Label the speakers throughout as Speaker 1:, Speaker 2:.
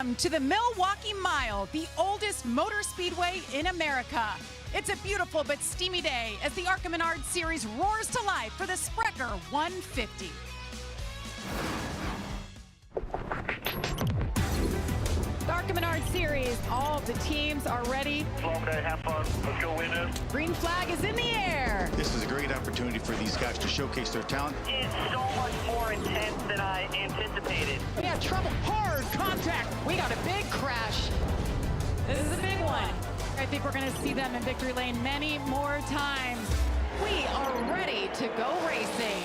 Speaker 1: Welcome to the Milwaukee Mile, the oldest motor speedway in America. It's a beautiful but steamy day as the ARCA Menards Series roars to life for the Sprecher 150. The ARCA Menards Series, all of the teams are ready.
Speaker 2: Long day, have fun, let's go winners.
Speaker 1: Green flag is in the air.
Speaker 3: This is a great opportunity for these guys to showcase their talent.
Speaker 2: It's so much more intense than I anticipated.
Speaker 1: We had trouble, hard contact. We got a big crash. This is a big one. I think we're going to see them in victory lane many more times. We are ready to go racing.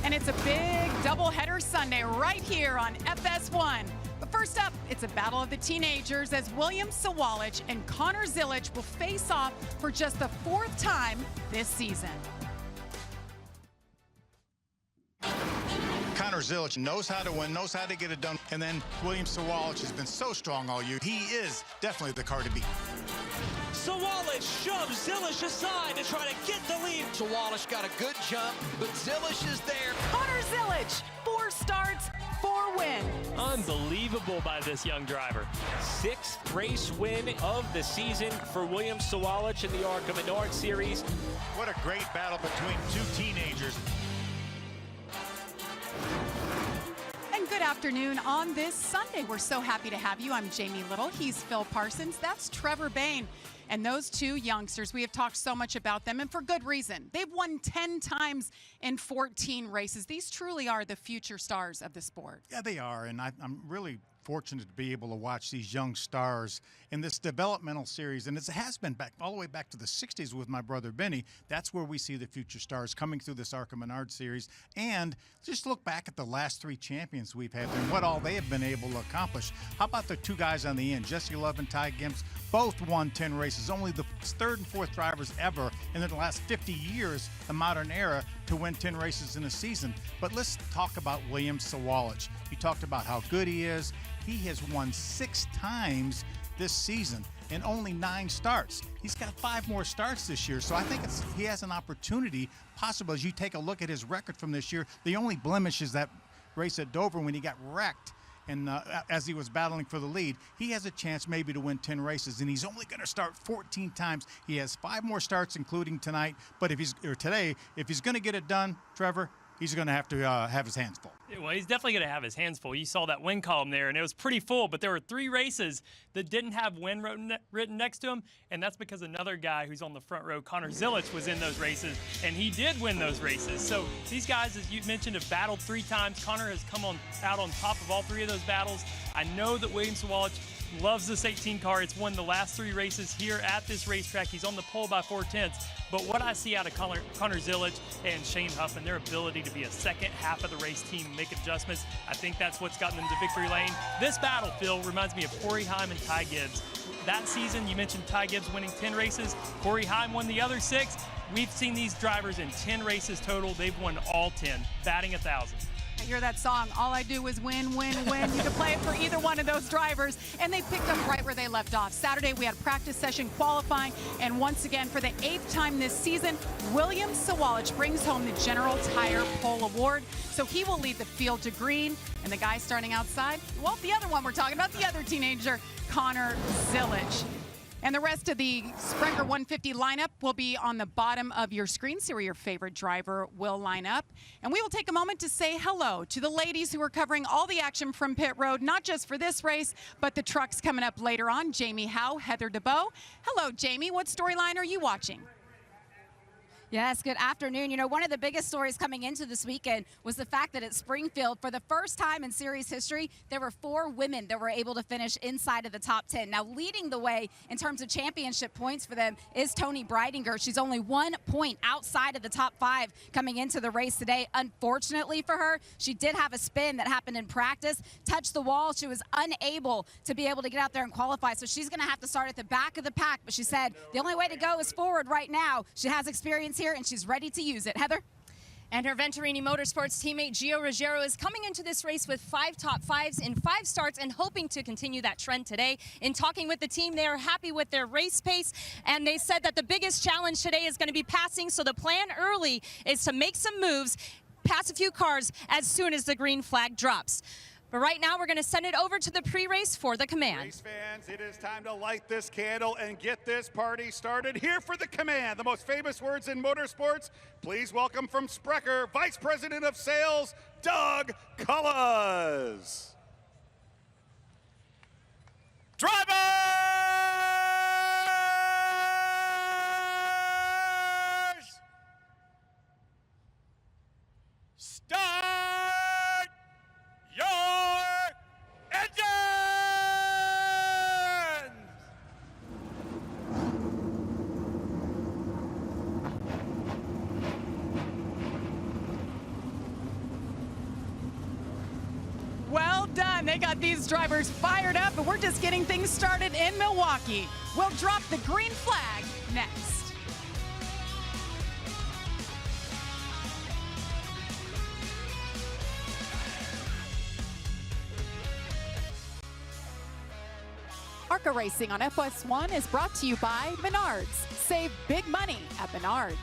Speaker 1: And it's a big doubleheader Sunday right here on FS1. But first up, it's a battle of the teenagers as William Sawalich and Connor Zilic will face off for just the fourth time this season.
Speaker 3: Connor Zilic knows how to win, knows how to get it done. And then William Sawalich has been so strong all year. He is definitely the car to beat.
Speaker 4: Sawalich shoves Zilic aside to try to get the lead.
Speaker 5: Sawalich got a good jump, but Zilic is there.
Speaker 1: Connor Zilic, 4 starts, 4 wins.
Speaker 4: Unbelievable by this young driver. 6th race win of the season for William Sawalich in the ARCA Menards Series.
Speaker 3: What a great battle between two teenagers.
Speaker 1: And good afternoon on this Sunday. We're so happy to have you. I'm Jamie Little. He's Phil Parsons. That's Trevor Bain. And those two youngsters, we have talked so much about them, and for good reason. They've won 10 times in 14 races. These truly are the future stars of the sport.
Speaker 3: Yeah, they are, and I'm really fortunate to be able to watch these young stars in this developmental series, and it has been back all the way back to the 60s with my brother Benny. That's where we see the future stars coming through this ARCA Menards Series. And just look back at the last 3 champions we've had and what all they have been able to accomplish. How about the 2 guys on the end, Jesse Love and Ty Gibbs? Both won 10 races. Only the 3rd and 4th drivers ever in the last 50 years, the modern era, to win 10 races in a season. But let's talk about William Sawalich. You talked about how good he is. He has won 6 times this season in only 9 starts. He's got 5 more starts this year, so I think he has an opportunity, possible, as you take a look at his record from this year. The only blemish is that race at Dover when he got wrecked. And as he was battling for the lead, he has a chance maybe to win 10 races, and he's only going to start 14 times. He has 5 more starts, including tonight. But if he's going to get it done, Trevor, he's going to have his hands full.
Speaker 6: Well, he's definitely going to have his hands full. You saw that win column there, and it was pretty full, but there were 3 races that didn't have win written next to him, and that's because another guy who's on the front row, Connor Zilic, was in those races, and he did win those races. So these guys, as you mentioned, have battled 3 times. Connor has come out on top of all 3 of those battles. I know that William Sawalich loves this 18 car. It's won the last 3 races here at this racetrack. He's on the pole by 4/10. But what I see out of Connor Zilic and Shane Huffman, their ability to be a second half of the race team, make adjustments, I think that's what's gotten them to victory lane. This battle, Phil, reminds me of Corey Heim and Ty Gibbs. That season, you mentioned Ty Gibbs winning 10 races. Corey Heim won the other 6. We've seen these drivers in 10 races total. They've won all 10, batting 1,000.
Speaker 1: I hear that song, all I do is win, win, win. You can play it for either one of those drivers, and they picked up right where they left off. Saturday, we had practice session qualifying, and once again, for the 8th time this season, William Sawalich brings home the General Tire Pole Award, so he will lead the field to green, and the guy starting outside, well, the other one we're talking about, the other teenager, Connor Zilic. And the rest of the Sprecher 150 lineup will be on the bottom of your screen, so where your favorite driver will line up. And we will take a moment to say hello to the ladies who are covering all the action from pit road, not just for this race, but the trucks coming up later on. Jamie Howe, Heather DeBoe. Hello, Jamie. What storyline are you watching?
Speaker 7: Yes, good afternoon. You know, one of the biggest stories coming into this weekend was the fact that at Springfield, for the first time in series history, there were 4 women that were able to finish inside of the top 10. Now, leading the way in terms of championship points for them is Toni Breidinger. She's only 1 point outside of the top 5 coming into the race today. Unfortunately for her, she did have a spin that happened in practice, touched the wall. She was unable to be able to get out there and qualify, so she's going to have to start at the back of the pack. But she said the only way to go is forward right now. She has experience here, and she's ready to use it. Heather?
Speaker 8: And her Venturini Motorsports teammate Gio Ruggiero is coming into this race with 5 top 5s in 5 starts and hoping to continue that trend today. In talking with the team, they are happy with their race pace, and they said that the biggest challenge today is going to be passing, so the plan early is to make some moves, pass a few cars as soon as the green flag drops. But right now, we're going to send it over to the pre-race for the command.
Speaker 9: Race fans, it is time to light this candle and get this party started. Here for the command, the most famous words in motorsports. Please welcome from Sprecher, Vice President of Sales, Doug Cullis. Drivers! Start your engines!
Speaker 1: Well done. They got these drivers fired up, and we're just getting things started in Milwaukee. We'll drop the green flag next. ARCA Racing on FS1 is brought to you by Menards. Save big money at Menards.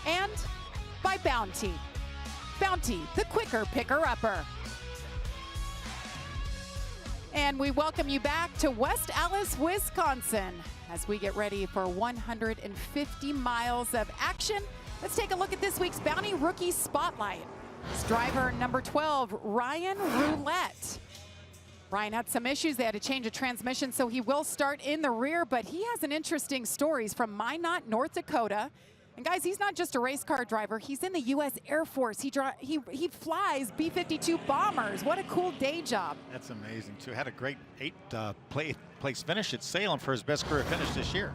Speaker 1: And by Bounty. Bounty, the quicker picker-upper. And we welcome you back to West Allis, Wisconsin, as we get ready for 150 miles of action. Let's take a look at this week's Bounty Rookie Spotlight. It's driver number 12, Ryan Roulette. Ryan had some issues. They had to change a transmission, so he will start in the rear, but he has an interesting stories from Minot, North Dakota. And guys, he's not just a race car driver. He's in the U.S. Air Force. He flies B-52 bombers. What a cool day job.
Speaker 3: That's amazing, too. Had a great place finish at Salem for his best career finish this year.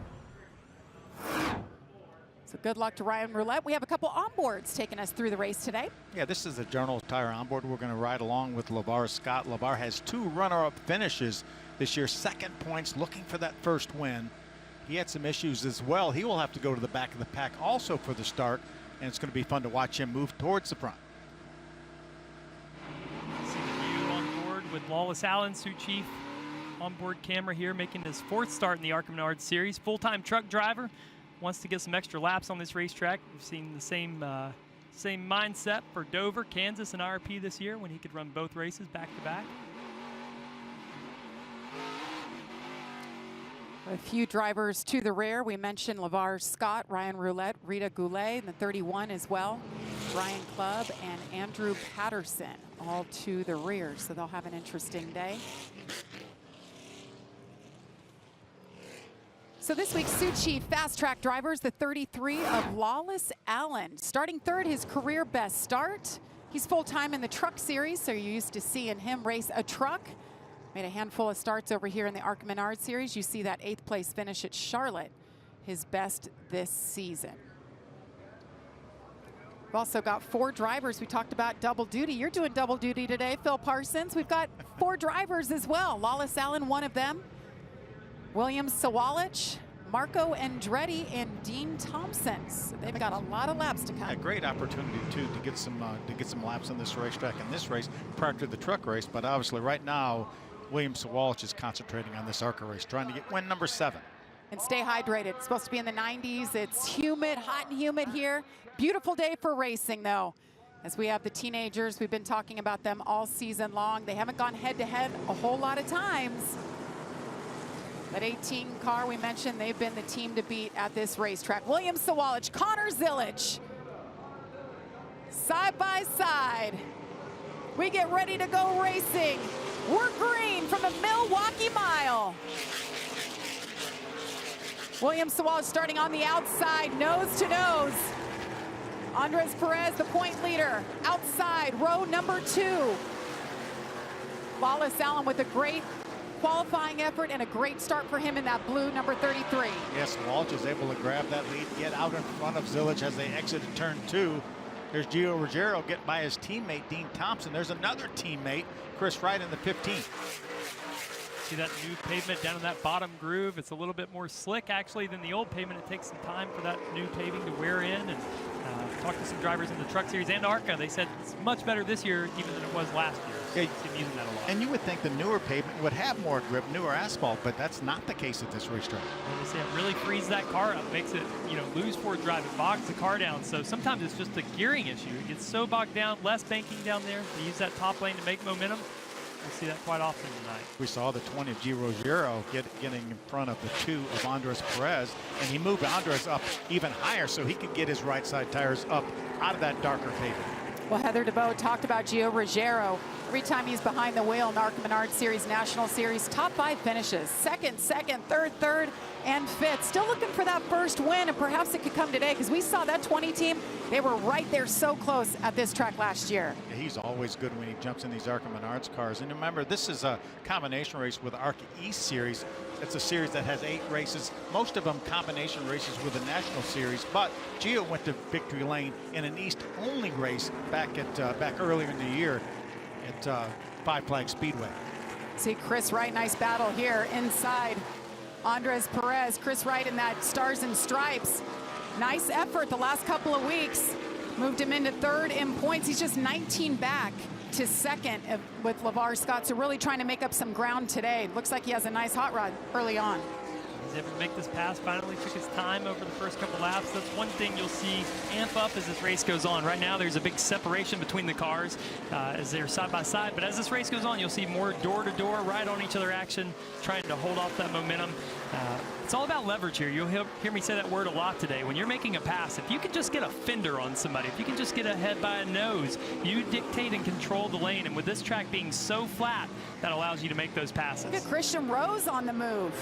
Speaker 1: So good luck to Ryan Roulette. We have a couple onboards taking us through the race today.
Speaker 3: Yeah, this is the General Tire onboard. We're going to ride along with LeVar Scott. LeVar has 2 runner-up finishes this year, second points, looking for that first win. He had some issues as well. He will have to go to the back of the pack also for the start, and it's going to be fun to watch him move towards the front.
Speaker 6: See the view on board with Wallace Allen, Sioux Chief onboard camera here, making his 4th start in the ARCA Menards Series. Full-time truck driver, wants to get some extra laps on this racetrack. We've seen the same mindset for Dover, Kansas, and IRP this year when he could run both races back-to-back.
Speaker 1: A few drivers to the rear. We mentioned LeVar Scott, Ryan Roulette, Rita Goulet, and the 31 as well. Brian Clubb and Andrew Patterson all to the rear, so they'll have an interesting day. So this week's Sioux Chief fast track drivers, the 33 of Wallace Allen. Starting 3rd, his career best start. He's full-time in the truck series, so you're used to seeing him race a truck. Made a handful of starts over here in the ARCA Menards Series. You see that 8th place finish at Charlotte, his best this season. We've also got 4 drivers. We talked about double duty. You're doing double duty today, Phil Parsons. We've got 4 drivers as well. Wallace Allen, one of them. William Sawalich, Marco Andretti, and Dean Thompson. So they've got a lot of laps to come.
Speaker 3: A great opportunity too to get some laps on this racetrack in this race prior to the truck race. But obviously, right now, William Sawalich is concentrating on this ARCA race, trying to get win number 7.
Speaker 1: And stay hydrated. It's supposed to be in the 90s. It's humid, hot and humid here. Beautiful day for racing, though. As we have the teenagers, we've been talking about them all season long. They haven't gone head-to-head a whole lot of times. That 18 car we mentioned, they've been the team to beat at this racetrack. William Sawalich, Connor Zillage. Side by side. We get ready to go racing. We're green from the Milwaukee Mile. William Sawalich starting on the outside, nose to nose. Andres Perez, the point leader, outside, row number 2. Wallace Allen with a great qualifying effort and a great start for him in that blue number 33.
Speaker 3: Yes, Walsh is able to grab that lead, get out in front of Zillage as they exited turn 2. There's Gio Ruggiero getting by his teammate, Dean Thompson. There's another teammate, Chris Wright in the 15th.
Speaker 6: See that new pavement down in that bottom groove? It's a little bit more slick, actually, than the old pavement. It takes some time for that new paving to wear in, and talked to some drivers in the Truck Series and ARCA. They said it's much better this year even than it was last year. So
Speaker 10: Yeah,
Speaker 6: he's been using that a lot.
Speaker 10: And you would think the newer pavement would have more grip, newer asphalt, but that's not the case at this racetrack.
Speaker 6: Well, they say it really frees that car up, makes it, lose forward drive. It bogs the car down. So sometimes it's just a gearing issue. It gets so bogged down, less banking down there. They use that top lane to make momentum. We'll see that quite often tonight.
Speaker 10: We saw the 20 of Gio Ruggiero getting in front of the 2 of Andres Perez, and he moved Andres up even higher so he could get his right side tires up out of that darker pavement.
Speaker 1: Well, Heather DeBoe talked about Gio Ruggiero. Every time he's behind the wheel in ARCA Menards Series National Series, top 5 finishes. Second, third, and fifth. Still looking for that first win, and perhaps it could come today because we saw that 20 team. They were right there so close at this track last year.
Speaker 10: Yeah, he's always good when he jumps in these ARCA Menards cars. And remember, this is a combination race with ARCA East Series. It's a series that has 8 races, most of them combination races with the National Series. But Gio went to victory lane in an East-only race back earlier in the year at Five Flag Speedway.
Speaker 1: See Chris Wright, nice battle here inside Andres Perez. Chris Wright in that Stars and Stripes. Nice effort the last couple of weeks. Moved him into 3rd in points. He's just 19 back to 2nd with LeVar Scott. So really trying to make up some ground today. Looks like he has a nice hot rod early on.
Speaker 6: He's able to make this pass, finally took his time over the first couple laps. That's one thing you'll see amp up as this race goes on. Right now there's a big separation between the cars as they're side by side, but as this race goes on you'll see more door-to-door, right on each other action, trying to hold off that momentum. It's all about leverage here. You'll hear me say that word a lot today. When you're making a pass, if you can just get a fender on somebody, if you can just get ahead by a nose, you dictate and control the lane, and with this track being so flat, that allows you to make those passes.
Speaker 1: Look at Christian Rose on the move.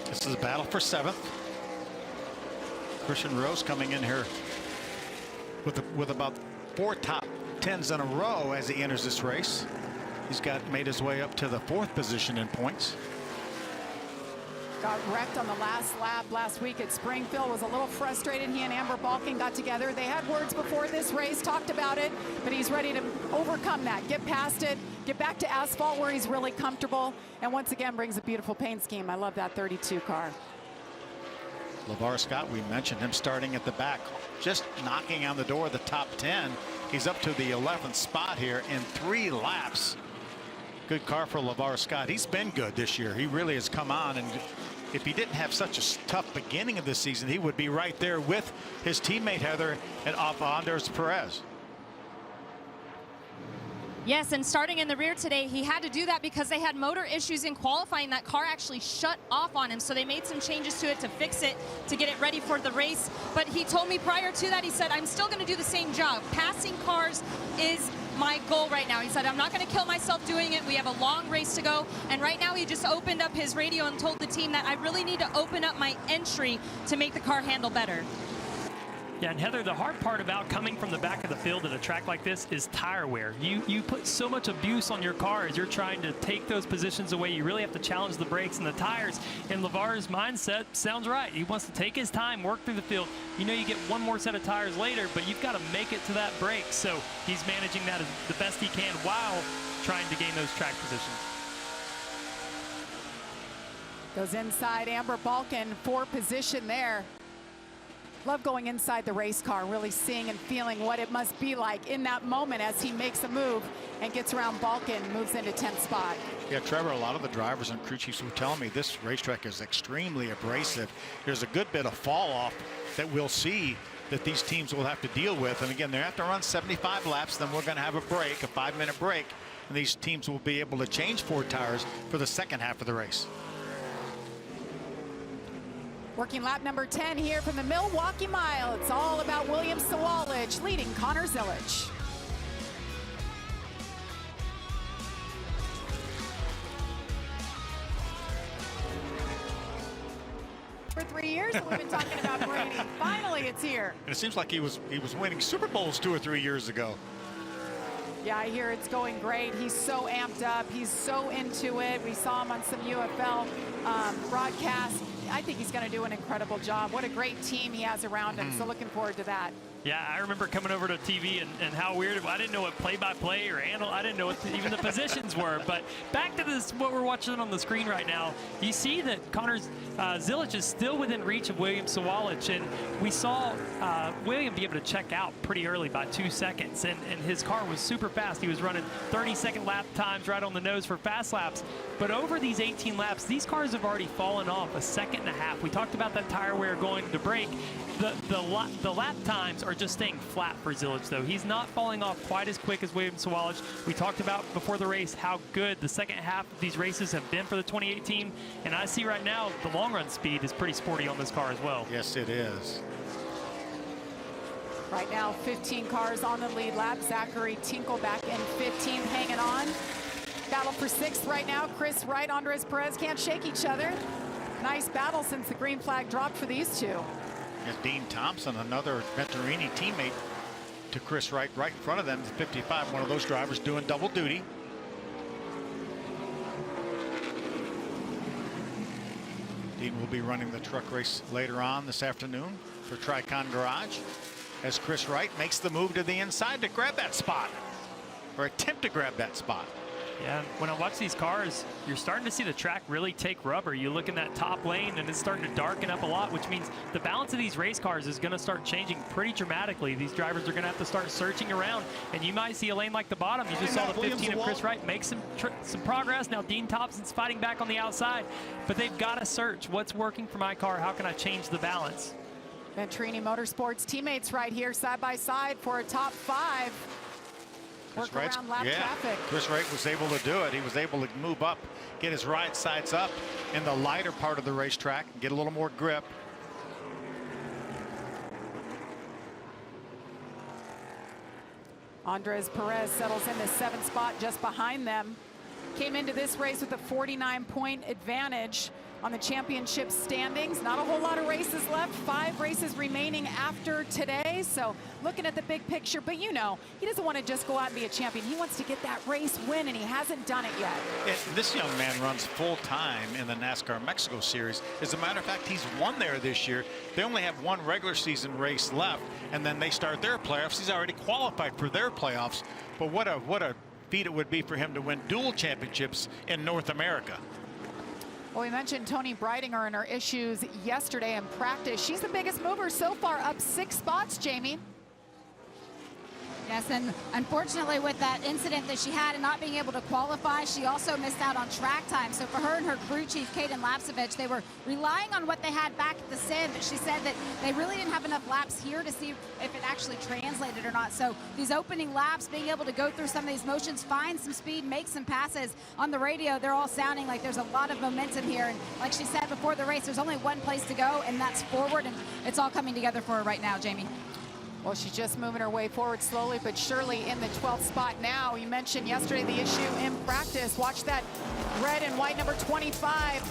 Speaker 10: This is a battle for 7th. Christian Rose coming in here with about 4 top 10s in a row as he enters this race. He's made his way up to the 4th position in points.
Speaker 1: Got wrecked on the last lap last week at Springfield, was a little frustrated. He and Amber Balkin got together. They had words before this race, talked about it, but he's ready to overcome that, get past it, get back to asphalt where he's really comfortable, and once again brings a beautiful paint scheme. I love that 32 car.
Speaker 10: LeVar Scott, we mentioned him starting at the back, just knocking on the door of the top 10. He's up to the 11th spot here in 3 laps. Good car for LeVar Scott. He's been good this year. He really has come on, and if he didn't have such a tough beginning of this season, he would be right there with his teammate Heather and off Andres Perez.
Speaker 8: Yes, and starting in the rear today, he had to do that because they had motor issues in qualifying. That car actually shut off on him, so they made some changes to it to fix it, to get it ready for the race. But he told me prior to that, he said, I'm still going to do the same job. Passing cars is my goal right now. He said, I'm not going to kill myself doing it. We have a long race to go. And right now he just opened up his radio and told the team that I really need to open up my entry to make the car handle better.
Speaker 6: Yeah, and Heather, the hard part about coming from the back of the field at a track like this is tire wear. You put so much abuse on your car as you're trying to take those positions away. You really have to challenge the brakes and the tires. And LeVar's mindset sounds right. He wants to take his time, work through the field. You know you get one more set of tires later, but you've got to make it to that break. So he's managing that as the best he can while trying to gain those track positions.
Speaker 1: Goes inside Amber Balkin, 4th position there. Love going inside the race car, really seeing and feeling what it must be like in that moment as he makes a move and gets around Balkin, moves into 10th spot.
Speaker 10: Yeah, Trevor, a lot of the drivers and crew chiefs were telling me this racetrack is extremely abrasive. There's a good bit of fall off that we'll see that these teams will have to deal with. And again, they have to run 75 laps, then we're going to have a break, a 5-minute break, and these teams will be able to change 4 tires for the second half of the race.
Speaker 1: Working lap number 10 here from the Milwaukee Mile. It's all about William Sawalich leading Connor Zilic. For 3 years we've been talking about Brady. Finally it's here.
Speaker 10: And it seems like he was winning Super Bowls 2 or 3 years ago.
Speaker 1: Yeah, I hear it's going great. He's so amped up. He's so into it. We saw him on some UFL broadcasts. I think he's going to do an incredible job. What a great team he has around him. So looking forward to that.
Speaker 6: Yeah, I remember coming over to TV and how weird. I didn't know what play-by-play or I didn't know what even the positions were. But back to this, what we're watching on the screen right now, you see that Connor Zilic is still within reach of William Sawalich, and we saw William be able to check out pretty early by 2 seconds, and his car was super fast. He was running 30-second lap times right on the nose for fast laps. But over these 18 laps, these cars have already fallen off a second and a half. We talked about that tire wear going to break. The lap times are just staying flat for Zilic, though. He's not falling off quite as quick as William Sawalich. We talked about before the race how good the second half of these races have been for the 2018, and I see right now the long run speed is pretty sporty on this car as well.
Speaker 10: Yes, it is.
Speaker 1: Right now, 15 cars on the lead lap. Zachary Tinkle back in 15th, hanging on. Battle for 6th right now. Chris Wright, Andres Perez can't shake each other. Nice battle since the green flag dropped for these two.
Speaker 10: And Dean Thompson, another Venturini teammate to Chris Wright, right in front of them, 55, one of those drivers doing double duty. Dean will be running the truck race later on this afternoon for Tricon Garage as Chris Wright makes the move to the inside to grab that spot, or attempt to grab that spot.
Speaker 6: Yeah, when I watch these cars, you're starting to see the track really take rubber. You look in that top lane and it's starting to darken up a lot, which means the balance of these race cars is going to start changing pretty dramatically. These drivers are going to have to start searching around, and you might see a lane like the bottom. You just saw the 15 of Chris Wright make some progress. Now Dean Thompson's fighting back on the outside, but they've got to search what's working for my car. How can I change the balance?
Speaker 1: Venturini Motorsports teammates right here side by side for a top 5. Work around lap traffic.
Speaker 10: Chris Wright was able to do it. He was able to move up, get his right sides up in the lighter part of the racetrack, get a little more grip.
Speaker 1: Andres Perez settles in the 7th spot just behind them. Came into this race with a 49-point advantage on the championship standings. Not a whole lot of races left. 5 races remaining after today. So looking at the big picture, but you know, he doesn't want to just go out and be a champion. He wants to get that race win, and he hasn't done it yet.
Speaker 10: This young man runs full time in the NASCAR Mexico Series. As a matter of fact, he's won there this year. They only have 1 regular season race left, and then they start their playoffs. He's already qualified for their playoffs. But what a feat it would be for him to win dual championships in North America.
Speaker 1: Well, we mentioned Tony Breidinger and her issues yesterday in practice. She's the biggest mover so far, up 6 spots, Jamie.
Speaker 7: Yes, and unfortunately with that incident that she had and not being able to qualify, she also missed out on track time. So for her and her crew chief, Kaden Lapsevich, they were relying on what they had back at the sim, but she said that they really didn't have enough laps here to see if it actually translated or not. So these opening laps, being able to go through some of these motions, find some speed, make some passes. On the radio, they're all sounding like there's a lot of momentum here. And like she said before the race, there's only one place to go, and that's forward, and it's all coming together for her right now, Jamie.
Speaker 1: Well, she's just moving her way forward slowly but surely in the 12th spot now. You mentioned yesterday the issue in practice. Watch that red and white number 25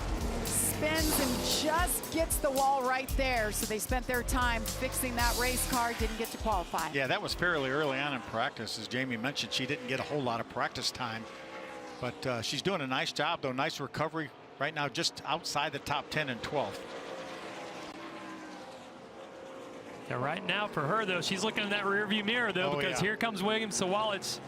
Speaker 1: spins and just gets the wall right there. So they spent their time fixing that race car, didn't get to qualify.
Speaker 10: Yeah, that was fairly early on in practice. As Jamie mentioned, she didn't get a whole lot of practice time, but she's doing a nice job, though. Nice recovery right now, just outside the top 10 and 12th.
Speaker 6: Yeah, right now for her, though, she's looking in that rearview mirror, though, because here comes William Sawalich,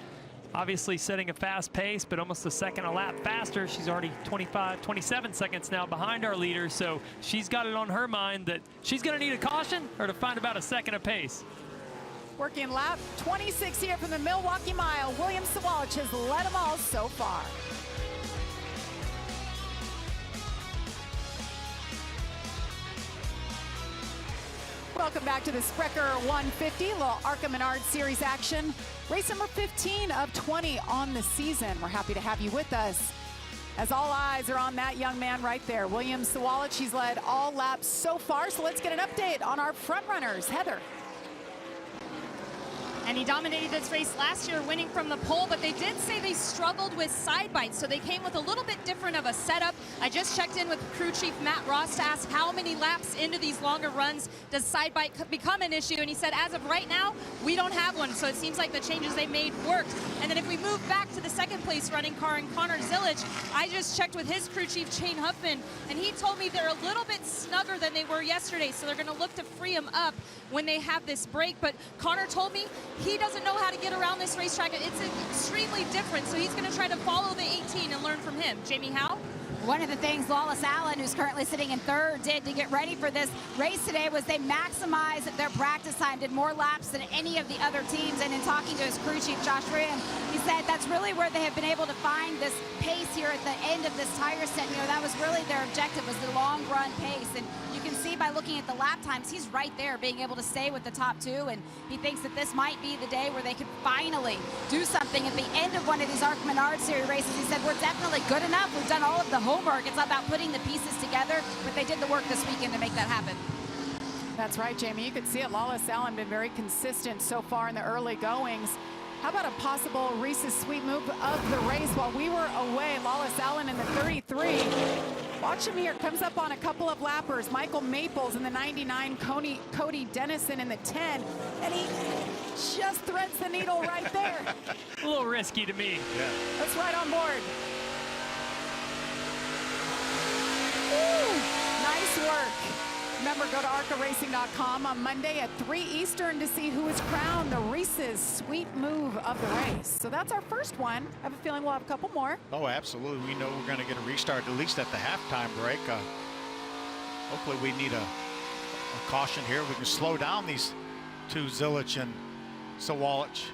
Speaker 6: obviously setting a fast pace, but almost a second a lap faster. She's already 27 seconds now behind our leader, so she's got it on her mind that she's going to need a caution or to find about a second of pace.
Speaker 1: Working lap 26 here from the Milwaukee Mile. William Sawalich has led them all so far. Welcome back to the Sprecher 150, little ARCA Menards Series action. Race number 15 of 20 on the season. We're happy to have you with us, as all eyes are on that young man right there, William Sawalich. He's led all laps so far, so let's get an update on our front runners. Heather.
Speaker 8: And he dominated this race last year, winning from the pole, but they did say they struggled with side bites, so they came with a little bit different of a setup. I just checked in with crew chief Matt Ross to ask how many laps into these longer runs does side bite become an issue, and he said as of right now, we don't have one, so it seems like the changes they made worked. And then if we move back to the second place running car in Connor Zilic, I just checked with his crew chief Shane Huffman, and he told me they're a little bit snugger than they were yesterday, so they're going to look to free him up when they have this break. But Connor told me he doesn't know how to get around this racetrack. It's extremely different, so he's going to try to follow the 18 and learn from him. Jamie Howe?
Speaker 7: One of the things Lawless Allen, who's currently sitting in third, did to get ready for this race today was they maximized their practice time, did more laps than any of the other teams. And in talking to his crew chief, Josh Ryan, he said that's really where they have been able to find this pace here at the end of this tire set. You know, that was really their objective, was the long run pace. And you can see by looking at the lap times, he's right there being able to stay with the top two. And he thinks that this might be the day where they could finally do something at the end of one of these ARCA Menards Series races. He said, we're definitely good enough. We've done all of the homework. It's about putting the pieces together, but they did the work this weekend to make that happen.
Speaker 1: That's right, Jamie. You could see it. Lawless Allen been very consistent so far in the early goings. How about a possible Reese's Sweet move of the race while we were away? Lawless Allen in the 33. Watch him here. Comes up on a couple of lappers. Michael Maples in the 99. Cody Dennison in the 10. And he just threads the needle right there.
Speaker 6: A little risky to me.
Speaker 10: Yeah.
Speaker 1: That's right on board. Woo! Nice work. Remember, go to ARCARacing.com on Monday at 3 Eastern to see who is crowned the Reese's Sweet Move of the race. So that's our first one. I have a feeling we'll have a couple more.
Speaker 10: Oh, absolutely. We know we're going to get a restart, at least at the halftime break. Hopefully we need a caution here. We can slow down these two, Zilic and Sawalich.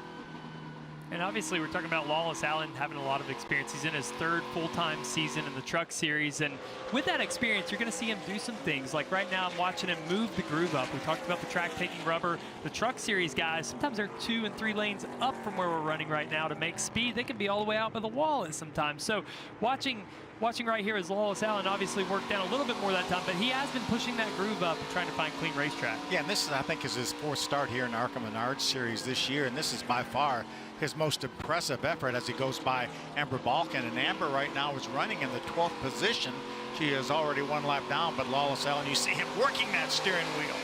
Speaker 6: And obviously we're talking about Lawless Allen having a lot of experience. He's in his third full-time season in the truck series, and with that experience you're going to see him do some things. Like right now I'm watching him move the groove up. We talked about the track taking rubber. The truck series guys, sometimes they're 2 and 3 lanes up from where we're running right now to make speed. They can be all the way out by the wall at sometimes. So watching right here is Lawless Allen obviously worked down a little bit more that time, but he has been pushing that groove up and trying to find clean racetrack.
Speaker 10: Yeah, and this is, I think, is his 4th start here in ARCA Menards Series this year, and this is by far his most impressive effort as he goes by Amber Balkan. And Amber right now is running in the 12th position. She is already 1 lap down, but Lawless Allen, you see him working that steering wheel.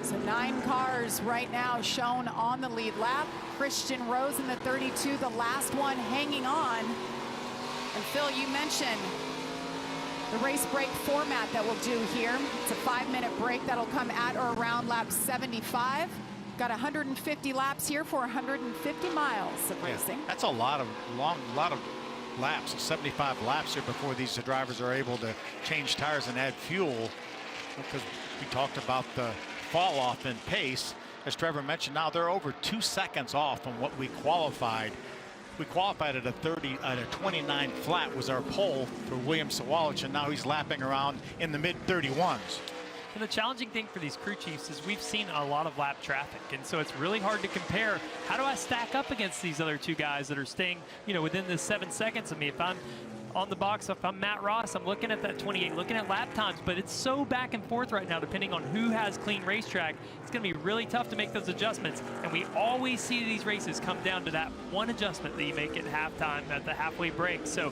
Speaker 1: So 9 cars right now shown on the lead lap. Christian Rose in the 32, the last one hanging on. And Phil, you mentioned the race break format that we'll do here. It's a 5-minute break that'll come at or around lap 75. Got 150 laps here for 150 miles of racing.
Speaker 10: That's a lot of laps, 75 laps here before these drivers are able to change tires and add fuel, because we talked about the fall off in pace. As Trevor mentioned, now they're over 2 seconds off from what we qualified. We qualified at a 29 flat was our pole for William Sawalich, and now he's lapping around in the mid 31s.
Speaker 6: And the challenging thing for these crew chiefs is we've seen a lot of lap traffic, and so it's really hard to compare. How do I stack up against these other 2 guys that are staying, you know, within the 7 seconds of me? If I'm on the box, if I'm Matt Ross, I'm looking at that 28, looking at lap times, but it's so back and forth right now depending on who has clean racetrack. It's going to be really tough to make those adjustments, and we always see these races come down to that one adjustment that you make at halftime, at the halfway break. So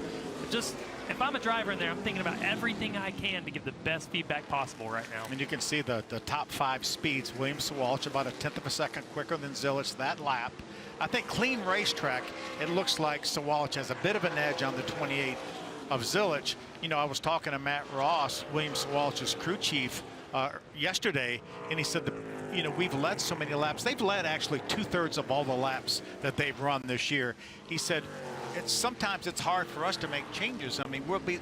Speaker 6: just, if I'm a driver in there, I'm thinking about everything I can to give the best feedback possible right now.
Speaker 10: And you can see the top 5 speeds. William Sawalich about 1/10 of a second quicker than Zilic that lap. I think clean racetrack, it looks like Sawalich has a bit of an edge on the 28 of Zilic. You know, I was talking to Matt Ross, William Sawalich's crew chief, yesterday, and he said, you know, we've led so many laps. They've led actually 2/3 of all the laps that they've run this year. He said, sometimes it's hard for us to make changes. I mean, we'll be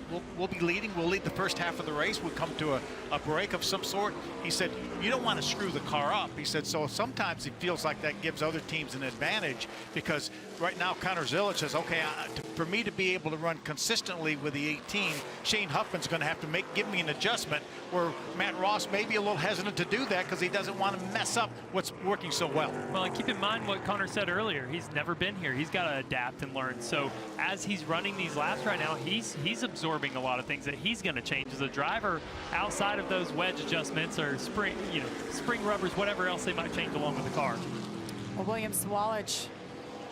Speaker 10: leading. We'll lead the first half of the race. We'll come to a break of some sort. He said, you don't want to screw the car up. He said, so sometimes it feels like that gives other teams an advantage because right now Connor Zilic says, okay, for me to be able to run consistently with the 18, Shane Huffman's going to have to give me an adjustment, where Matt Ross may be a little hesitant to do that because he doesn't want to mess up what's working so well.
Speaker 6: Well, and keep in mind what Connor said earlier. He's never been here. He's got to adapt and learn. So as he's running these laps right now, he's absorbing a lot of things that he's going to change as a driver outside of those wedge adjustments or spring rubbers, whatever else they might change along with the car.
Speaker 1: Well, William Sawalich,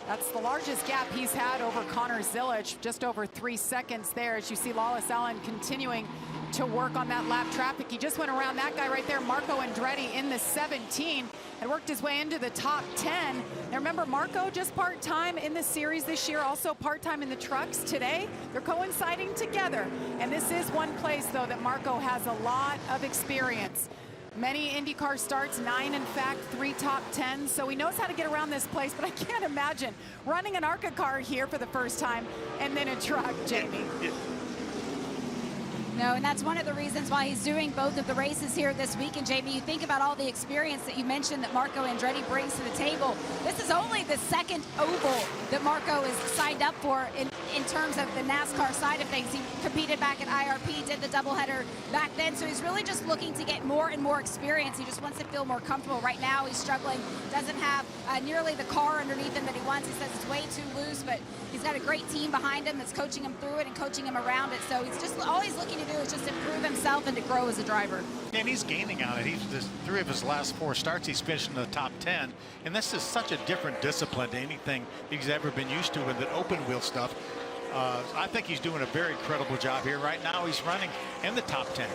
Speaker 1: that's the largest gap he's had over Connor Zilic, just over 3 seconds there, as you see Lawless Allen continuing to work on that lap traffic. He just went around that guy right there, Marco Andretti, in the 17 and worked his way into the top 10. Now remember, Marco just part-time in the series this year, also part-time in the trucks today. They're coinciding together. And this is one place, though, that Marco has a lot of experience. Many IndyCar starts, 9 in fact, 3 top 10s, so he knows how to get around this place, but I can't imagine running an ARCA car here for the first time and then a truck, Jamie.
Speaker 7: No, and that's one of the reasons why he's doing both of the races here this week. And Jamie, you think about all the experience that you mentioned that Marco Andretti brings to the table. This is only the second oval that Marco is signed up for in terms of the NASCAR side of things. He competed back at IRP, did the doubleheader back then, so he's really just looking to get more and more experience. He just wants to feel more comfortable. Right now he's struggling, doesn't have nearly the car underneath him that he wants. He says it's way too loose, but he's got a great team behind him that's coaching him through it and coaching him around it. So he's just all he's looking to do is just improve himself and to grow as a driver.
Speaker 10: And he's gaining on it. He's just 3 of his last 4 starts, he's finished in the top 10. And this is such a different discipline to anything he's ever been used to in the open wheel stuff. I think he's doing a very credible job here. Right now he's running in the top 10.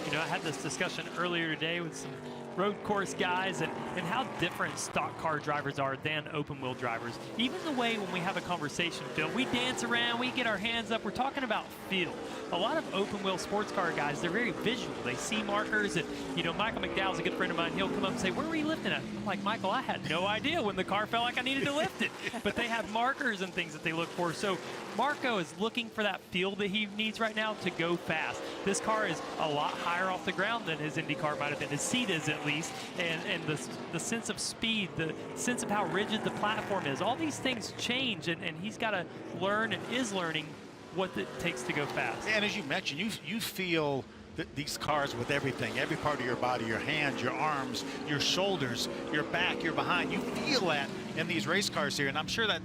Speaker 6: You know, I had this discussion earlier today with some road course guys and how different stock car drivers are than open wheel drivers. Even the way when we have a conversation, Phil, we dance around, we get our hands up, we're talking about feel. A lot of open wheel sports car guys, they're very visual. They see markers, and you know, Michael McDowell's a good friend of mine. He'll come up and say, where were you lifting at? I'm like, Michael, I had no idea when the car felt like I needed to lift it. But they have markers and things that they look for. So Marco is looking for that feel that he needs right now to go fast. This car is a lot higher off the ground than his Indy car might have been. His seat is, at least, and the sense of speed, the sense of how rigid the platform is. All these things change, and he's got to learn and is learning what it takes to go fast.
Speaker 10: And as you mentioned, you feel these cars with everything, every part of your body, your hands, your arms, your shoulders, your back, your behind. You feel that in these race cars here, and I'm sure that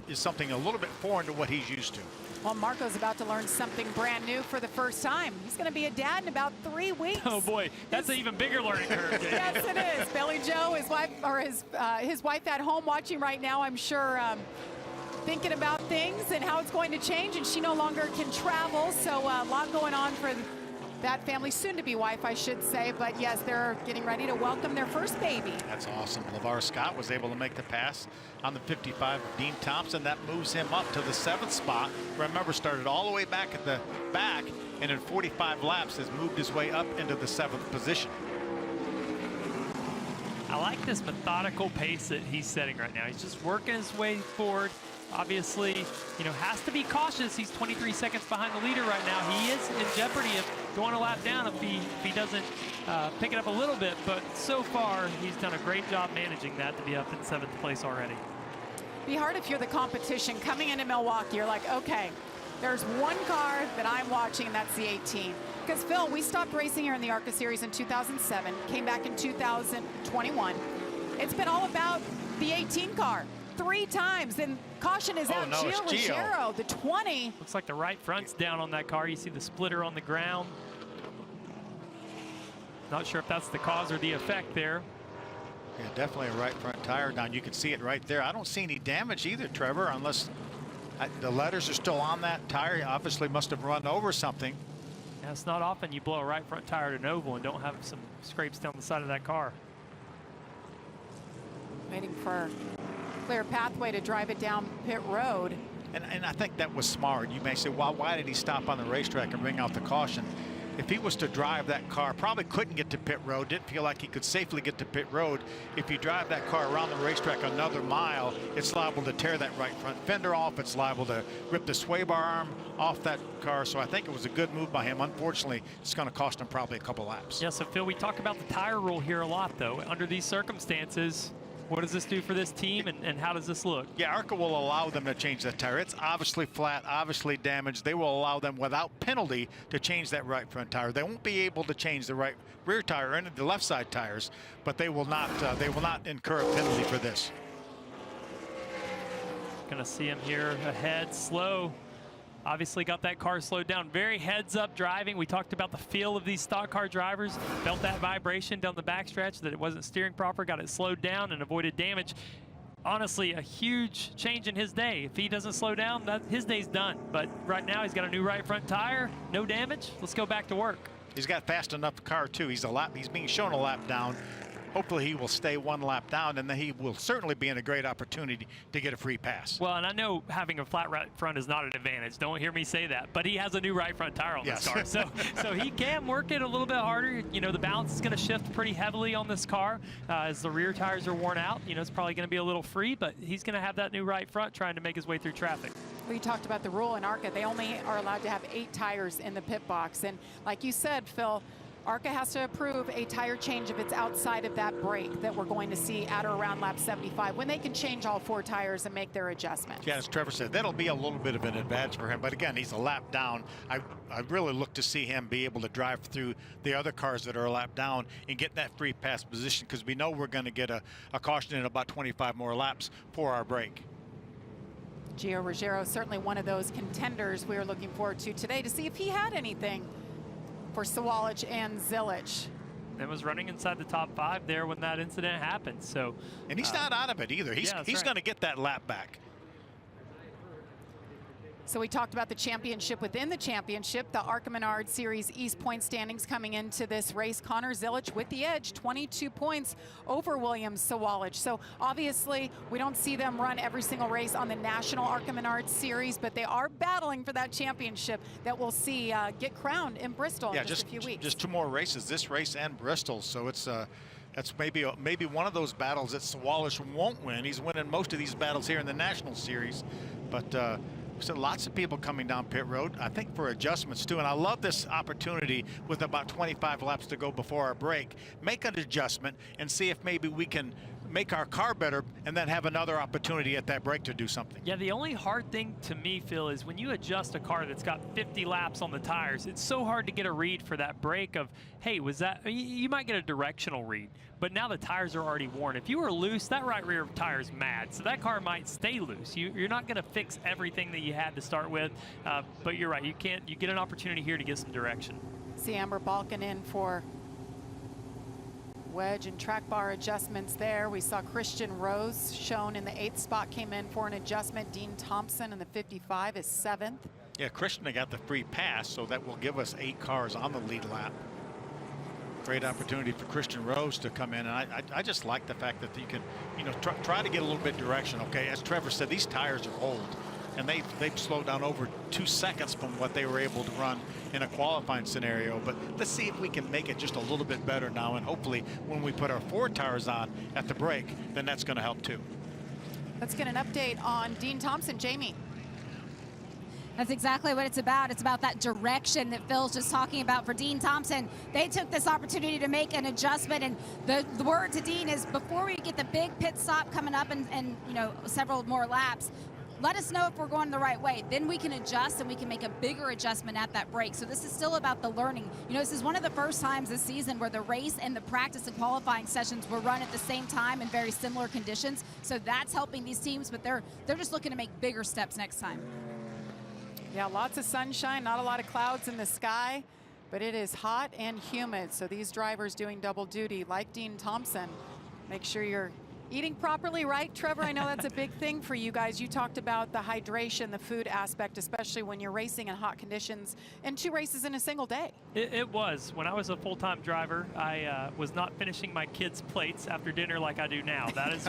Speaker 10: is something a little bit foreign to what he's used to.
Speaker 1: Well, Marco's about to learn something brand new for the first time. He's going to be a dad in about 3 weeks.
Speaker 6: Oh boy, that's an even bigger learning curve.
Speaker 1: Yes, it is. Billy Joe, his wife, or his wife at home watching right now, I'm sure, thinking about things and how it's going to change, and she no longer can travel, so a lot going on for that family, soon-to-be wife, I should say. But yes, they're getting ready to welcome their first baby.
Speaker 10: That's awesome. LeVar Scott was able to make the pass on the 55 of Dean Thompson. That moves him up to the 7th spot. Remember, started all the way back at the back, and in 45 laps has moved his way up into the 7th position.
Speaker 6: I like this methodical pace that he's setting right now. He's just working his way forward. Obviously, you know, has to be cautious. He's 23 seconds behind the leader right now. He is in jeopardy of going a lap down if he doesn't pick it up a little bit. But so far, he's done a great job managing that to be up in 7th place already.
Speaker 1: Be hard if you're the competition coming into Milwaukee. You're like, okay, there's one car that I'm watching, and that's the 18. Because, Phil, we stopped racing here in the ARCA Series in 2007, came back in 2021. It's been all about the 18 car. 3 times, and caution is out. Gio Ruggiero, the 20.
Speaker 6: Looks like the right front's down on that car. You see the splitter on the ground. Not sure if that's the cause or the effect there.
Speaker 10: Yeah, definitely a right front tire down. You can see it right there. I don't see any damage either, Trevor, unless the letters are still on that tire. He obviously must have run over something.
Speaker 6: Yeah, it's not often you blow a right front tire at an oval and don't have some scrapes down the side of that car.
Speaker 1: Waiting for clear pathway to drive it down pit road.
Speaker 10: And I think that was smart. You may say, well, why did he stop on the racetrack and bring out the caution? If he was to drive that car, probably couldn't get to pit road, didn't feel like he could safely get to pit road. If you drive that car around the racetrack another mile, it's liable to tear that right front fender off. It's liable to rip the sway bar arm off that car. So I think it was a good move by him. Unfortunately, it's going to cost him probably a couple laps.
Speaker 6: Yeah, so Phil, we talk about the tire rule here a lot, though. Under these circumstances, What does this do for this team, and how does this look?
Speaker 10: Yeah, ARCA will allow them to change that tire. It's obviously flat, obviously damaged. They will allow them without penalty to change that right front tire. They won't be able to change the right rear tire and the left side tires, but they will not incur a penalty for this.
Speaker 6: Gonna see him here ahead, slow. Obviously got that car slowed down. Very heads-up driving. We talked about the feel of these stock car drivers. Felt that vibration down the backstretch, that it wasn't steering proper, got it slowed down and avoided damage. Honestly, a huge change in his day. If he doesn't slow down, his day's done. But right now, he's got a new right front tire, no damage. Let's go back to work.
Speaker 10: He's got fast enough car, too. He's being shown a lap down. Hopefully he will stay one lap down, and then he will certainly be in a great opportunity to get a free pass.
Speaker 6: Well, and I know having a flat right front is not an advantage. Don't hear me say that. But he has a new right front tire on this car. So he can work it a little bit harder. You know, the balance is going to shift pretty heavily on this car as the rear tires are worn out. You know, it's probably going to be a little free, but he's going to have that new right front trying to make his way through traffic.
Speaker 1: We talked about the rule in ARCA. They only are allowed to have 8 tires in the pit box. And like you said, Phil, ARCA has to approve a tire change if it's outside of that break that we're going to see at or around lap 75, when they can change all 4 tires and make their adjustments.
Speaker 10: Yeah, as Trevor said, that'll be a little bit of an advantage for him. But again, he's a lap down. I really look to see him be able to drive through the other cars that are a lap down and get that free pass position, because we know we're going to get a caution in about 25 more laps for our break.
Speaker 1: Gio Ruggiero, certainly one of those contenders we are looking forward to today to see if he had anything for Sawalich and Zilich.
Speaker 6: And was running inside the top 5 there when that incident happened. So,
Speaker 10: and he's not out of it either. He's going to get that lap back.
Speaker 1: So we talked about the championship within the championship, the ARCA Menards Series East point standings coming into this race. Connor Zilich with the edge, 22 points over William Sawalich. So obviously we don't see them run every single race on the national ARCA Menards Series, but they are battling for that championship that we'll see get crowned in Bristol in just a few weeks.
Speaker 10: Just 2 more races, this race and Bristol. So it's that's maybe one of those battles that Sawalich won't win. He's winning most of these battles here in the national series, but so lots of people coming down pit road, I think, for adjustments too. And I love this opportunity with about 25 laps to go before our break. Make an adjustment and see if maybe we can make our car better and then have another opportunity at that break to do something.
Speaker 6: Yeah, the only hard thing to me, Phil, is when you adjust a car that's got 50 laps on the tires, it's so hard to get a read for that break of, hey, was that, you might get a directional read, but now the tires are already worn. If you were loose, that right rear tire is mad, so that car might stay loose. You're not going to fix everything that you had to start with, but you're right, you get an opportunity here to get some direction.
Speaker 1: See Amber Balkan in for wedge and track bar adjustments there. We saw Christian Rose shown in the 8th spot, came in for an adjustment. Dean Thompson in the 55 is 7th.
Speaker 10: Yeah, Christian got the free pass, so that will give us 8 cars on the lead lap. Great opportunity for Christian Rose to come in, and I just like the fact that you can, you know, try to get a little bit direction. Okay, as Trevor said, these tires are old, and they've slowed down over 2 seconds from what they were able to run in a qualifying scenario. But let's see if we can make it just a little bit better now, and hopefully when we put our 4 tires on at the break, then that's going to help too.
Speaker 1: Let's get an update on Dean Thompson. Jamie.
Speaker 7: That's exactly what it's about. It's about that direction that Phil's just talking about for Dean Thompson. They took this opportunity to make an adjustment, and the word to Dean is, before we get the big pit stop coming up and you know, several more laps, let us know if we're going the right way. Then we can adjust and we can make a bigger adjustment at that break. So this is still about the learning. You know, this is one of the first times this season where the race and the practice and qualifying sessions were run at the same time in very similar conditions. So that's helping these teams, but they're just looking to make bigger steps next time.
Speaker 1: Yeah, lots of sunshine, not a lot of clouds in the sky, but it is hot and humid. So these drivers doing double duty, like Dean Thompson, make sure you're eating properly, right, Trevor? I know that's a big thing for you guys. You talked about the hydration, the food aspect, especially when you're racing in hot conditions, and 2 races in a single day.
Speaker 6: It was. When I was a full-time driver, I was not finishing my kids' plates after dinner like I do now. That's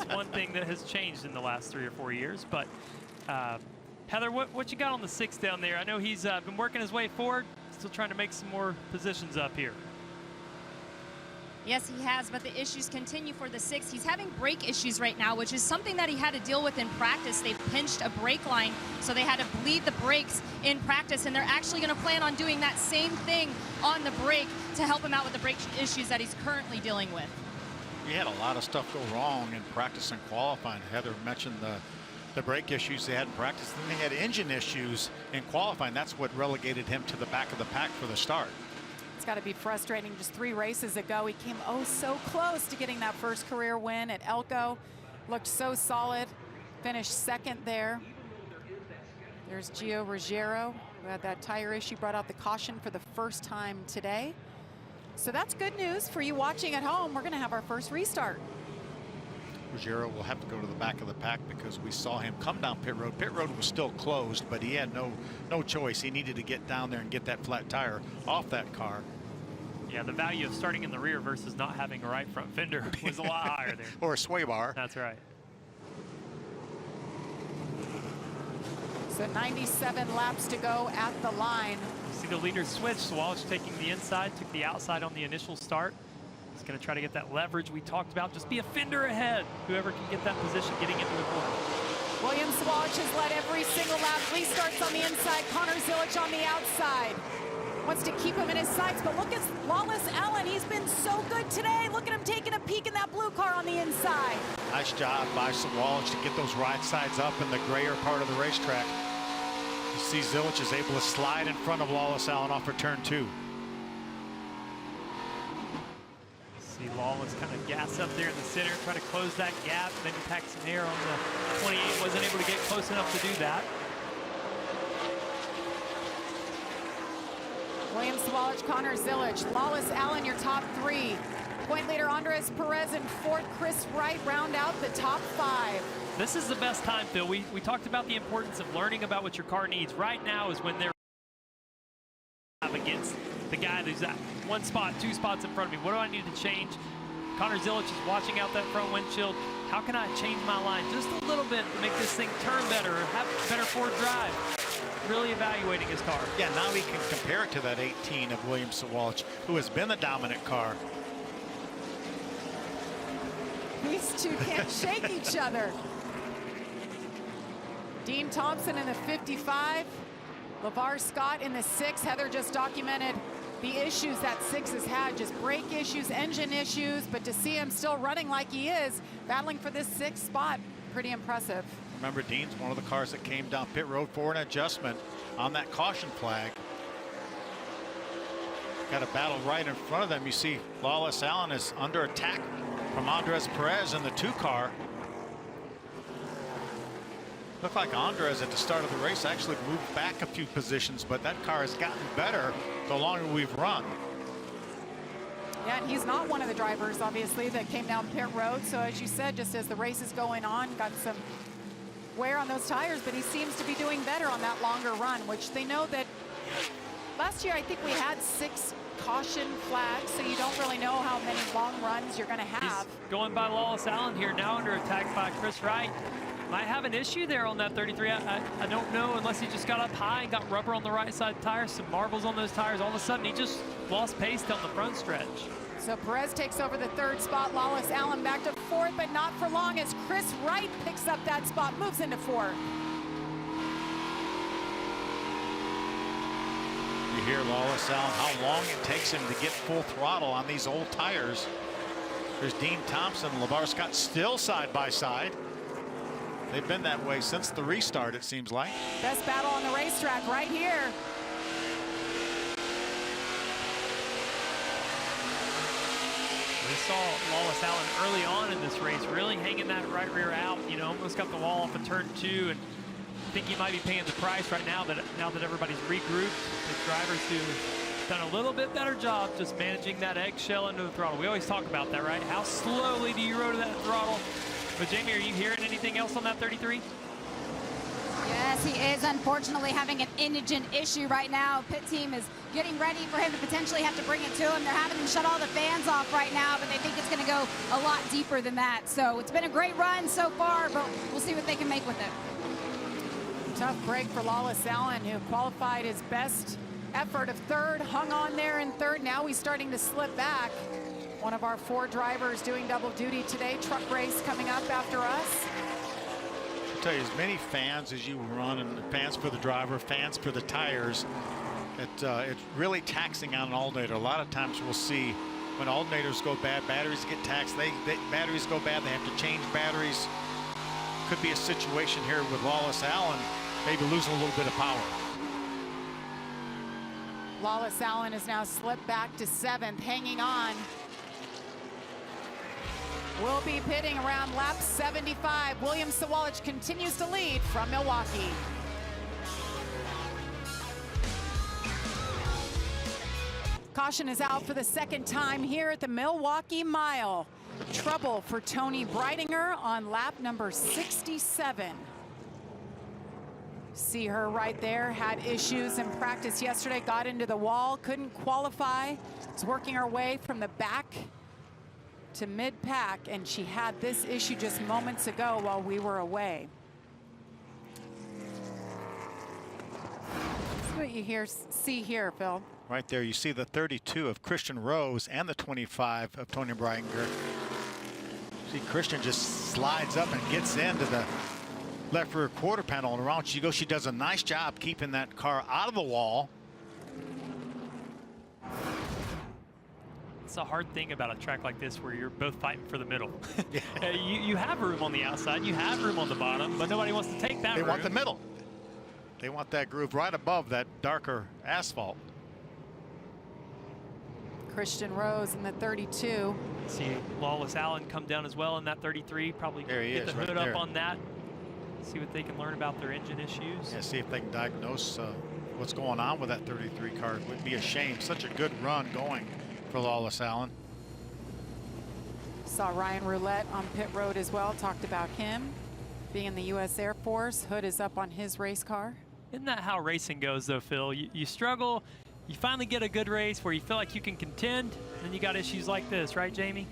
Speaker 6: one thing that has changed in the last 3 or 4 years. But Heather, what you got on the 6 down there? I know he's been working his way forward, still trying to make some more positions up here.
Speaker 8: Yes, he has, but the issues continue for the 6. He's having brake issues right now, which is something that he had to deal with in practice. They pinched a brake line, so they had to bleed the brakes in practice, and they're actually going to plan on doing that same thing on the brake to help him out with the brake issues that he's currently dealing with.
Speaker 10: He had a lot of stuff go wrong in practice and qualifying. Heather mentioned the brake issues they had in practice. Then they had engine issues in qualifying. That's what relegated him to the back of the pack for the start.
Speaker 1: It's got to be frustrating. Just 3 races ago, he came oh so close to getting that first career win at Elko. Looked so solid. Finished second there. There's Gio Ruggiero, who had that tire issue, brought out the caution for the first time today. So that's good news for you watching at home. We're going to have our first restart.
Speaker 10: Ruggiero will have to go to the back of the pack because we saw him come down pit road. Pit road was still closed, but he had no choice. He needed to get down there and get that flat tire off that car.
Speaker 6: Yeah, the value of starting in the rear versus not having a right front fender was a lot higher there.
Speaker 10: Or a sway bar.
Speaker 6: That's right.
Speaker 1: So 97 laps to go at the line.
Speaker 6: You see the leaders switch. Sawalich taking the inside, took the outside on the initial start. He's going to try to get that leverage we talked about. Just be a fender ahead. Whoever can get that position getting into the corner.
Speaker 1: William Sawalich has led every single lap. Lee starts on the inside. Connor Zilic on the outside. Wants to keep him in his sights, but look at Lawless Allen. He's been so good today. Look at him taking a peek in that blue car on the inside.
Speaker 10: Nice job by Sawalich to get those right sides up in the grayer part of the racetrack. You see Zilic is able to slide in front of Lawless Allen off of turn 2.
Speaker 6: See Lawless kind of gas up there in the center, try to close that gap, maybe pack some air on the 28. Wasn't able to get close enough to do that.
Speaker 1: William Sawalich, Connor Zilic, Lawless Allen, your top 3. Point leader Andres Perez and 4th Chris Wright round out the top 5.
Speaker 6: This is the best time, Phil. We talked about the importance of learning about what your car needs. Right now is when they're against the guy who's at 1 spot, 2 spots in front of me. What do I need to change? Connor Zilic is watching out that front windshield. How can I change my line just a little bit to make this thing turn better or have better forward drive? Really evaluating his car.
Speaker 10: Yeah, now he can compare it to that 18 of William Sawalich, who has been the dominant car.
Speaker 1: These two can't shake each other. Dean Thompson in the 55. LeVar Scott in the 6. Heather just documented the issues that 6 has had, just brake issues, engine issues, but to see him still running like he is, battling for this 6th spot, pretty impressive.
Speaker 10: Remember, Dean's one of the cars that came down pit road for an adjustment on that caution flag. Got a battle right in front of them. You see Lawless Allen is under attack from Andres Perez in the 2 car. Looked like Andres at the start of the race actually moved back a few positions, but that car has gotten better the longer we've run.
Speaker 1: Yeah, and he's not one of the drivers, obviously, that came down pit road. So as you said, just as the race is going on, got some wear on those tires, but he seems to be doing better on that longer run, which they know that last year I think we had 6 caution flags, so you don't really know how many long runs you're going to have.
Speaker 6: He's going by Lawless Allen here, now under attack by Chris Wright. Might have an issue there on that 33. I don't know, unless he just got up high and got rubber on the right side tires, some marbles on those tires. All of a sudden, he just lost pace down the front stretch.
Speaker 1: So Perez takes over the 3rd spot. Lawless Allen back to 4th, but not for long as Chris Wright picks up that spot, moves into 4th.
Speaker 10: You hear Lawless Allen, how long it takes him to get full throttle on these old tires. There's Dean Thompson and LeVar Scott still side by side. They've been that way since the restart, it seems like.
Speaker 1: Best battle on the racetrack right here.
Speaker 6: We saw Lawless Allen early on in this race really hanging that right rear out, you know, almost got the wall off of turn 2, and I think he might be paying the price right now that everybody's regrouped. The drivers who've done a little bit better job just managing that eggshell into the throttle. We always talk about that, right? How slowly do you roll to that throttle? But Jamie, are you hearing anything else on that 33?
Speaker 7: Yes, he is unfortunately having an engine issue right now. Pit team is getting ready for him to potentially have to bring it to him. They're having him shut all the fans off right now, but they think it's going to go a lot deeper than that. So it's been a great run so far, but we'll see what they can make with it.
Speaker 1: Tough break for Lawless Allen, who qualified his best effort of 3rd, hung on there in 3rd. Now he's starting to slip back. One of our 4 drivers doing double duty today. Truck race coming up after us.
Speaker 10: I'll tell you, as many fans as you run, and fans for the driver, fans for the tires, it's really taxing on an alternator. A lot of times we'll see when alternators go bad, batteries get taxed. Batteries go bad, they have to change batteries. Could be a situation here with Lawless Alan maybe losing a little bit of power.
Speaker 1: Lawless Alan has now slipped back to 7th, hanging on. Will be pitting around lap 75. William Sawalich continues to lead from Milwaukee. Caution is out for the second time here at the Milwaukee Mile. Trouble for Tony Breidinger on lap number 67. See her right there, had issues in practice yesterday, got into the wall, couldn't qualify. Was working her way from the back to mid-pack, and she had this issue just moments ago while we were away. That's what you see here, Phil.
Speaker 10: Right there, you see the 32 of Christian Rose and the 25 of Tony Breidinger. See Christian just slides up and gets into the left rear quarter panel, and around she goes. She does a nice job keeping that car out of the wall.
Speaker 6: It's a hard thing about a track like this where you're both fighting for the middle. you have room on the outside, you have room on the bottom, but nobody wants to take that room.
Speaker 10: They want the middle. They want that groove right above that darker asphalt.
Speaker 1: Christian Rose in the 32.
Speaker 6: See Lawless Alan come down as well in that 33. Probably get the hood up on that. See what they can learn about their engine issues.
Speaker 10: Yeah, see if they can diagnose what's going on with that 33 car. It would be a shame. Such a good run going for Lawless Alan.
Speaker 1: Saw Ryan Roulette on pit road as well. Talked about him being in the U.S. Air Force. Hood is up on his race car.
Speaker 6: Isn't that how racing goes, though, Phil? You struggle. You finally get a good race where you feel like you can contend, and then you got issues like this, right, Jamie?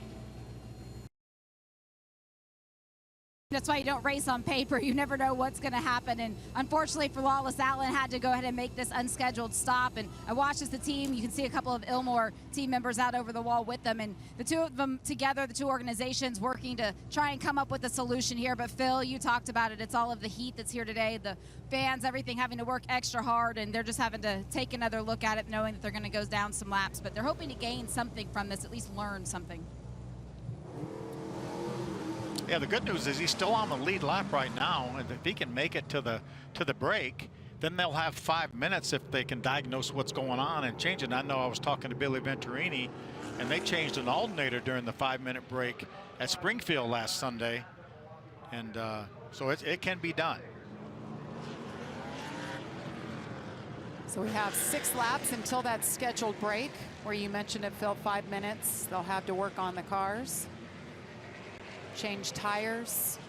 Speaker 7: That's why you don't race on paper. You never know what's going to happen. And unfortunately for Lawless Alan, had to go ahead and make this unscheduled stop. And I watched as the team, you can see a couple of Ilmor team members out over the wall with them. And the two of them together, the two organizations working to try and come up with a solution here. But Phil, you talked about it. It's all of the heat that's here today. The fans, everything having to work extra hard. And they're just having to take another look at it, knowing that they're going to go down some laps. But they're hoping to gain something from this, at least learn something.
Speaker 10: Yeah, the good news is he's still on the lead lap right now, and if he can make it to the break, then they'll have 5 minutes if they can diagnose what's going on and change it. And I know I was talking to Billy Venturini, and they changed an alternator during the 5-minute break at Springfield last Sunday, and so it can be done.
Speaker 1: So we have 6 laps until that scheduled break, where you mentioned it, Phil, 5 minutes. They'll have to work on the cars, change tires,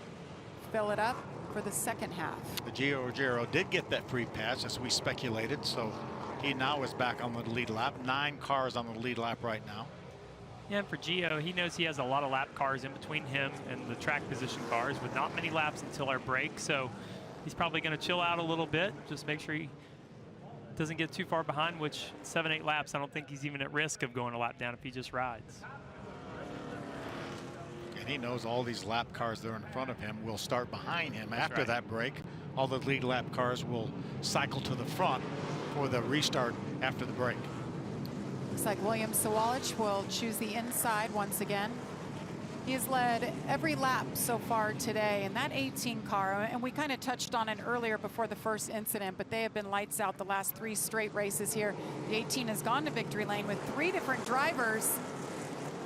Speaker 1: fill it up for the second half.
Speaker 10: The Gio Ruggiero did get that free pass, as we speculated, so he now is back on the lead lap. 9 cars on the lead lap right now.
Speaker 6: Yeah, and for Gio, he knows he has a lot of lap cars in between him and the track position cars with not many laps until our break, so he's probably going to chill out a little bit, just make sure he doesn't get too far behind, which 7-8 laps, I don't think he's even at risk of going a lap down if he just rides.
Speaker 10: And he knows all these lap cars that are in front of him will start behind him. After that break, all the lead lap cars will cycle to the front for the restart after the break.
Speaker 1: Looks like William Sawalich will choose the inside once again. He has led every lap so far today in that 18 car, and we kind of touched on it earlier before the first incident, but they have been lights out the last 3 straight races here. The 18 has gone to victory lane with 3 different drivers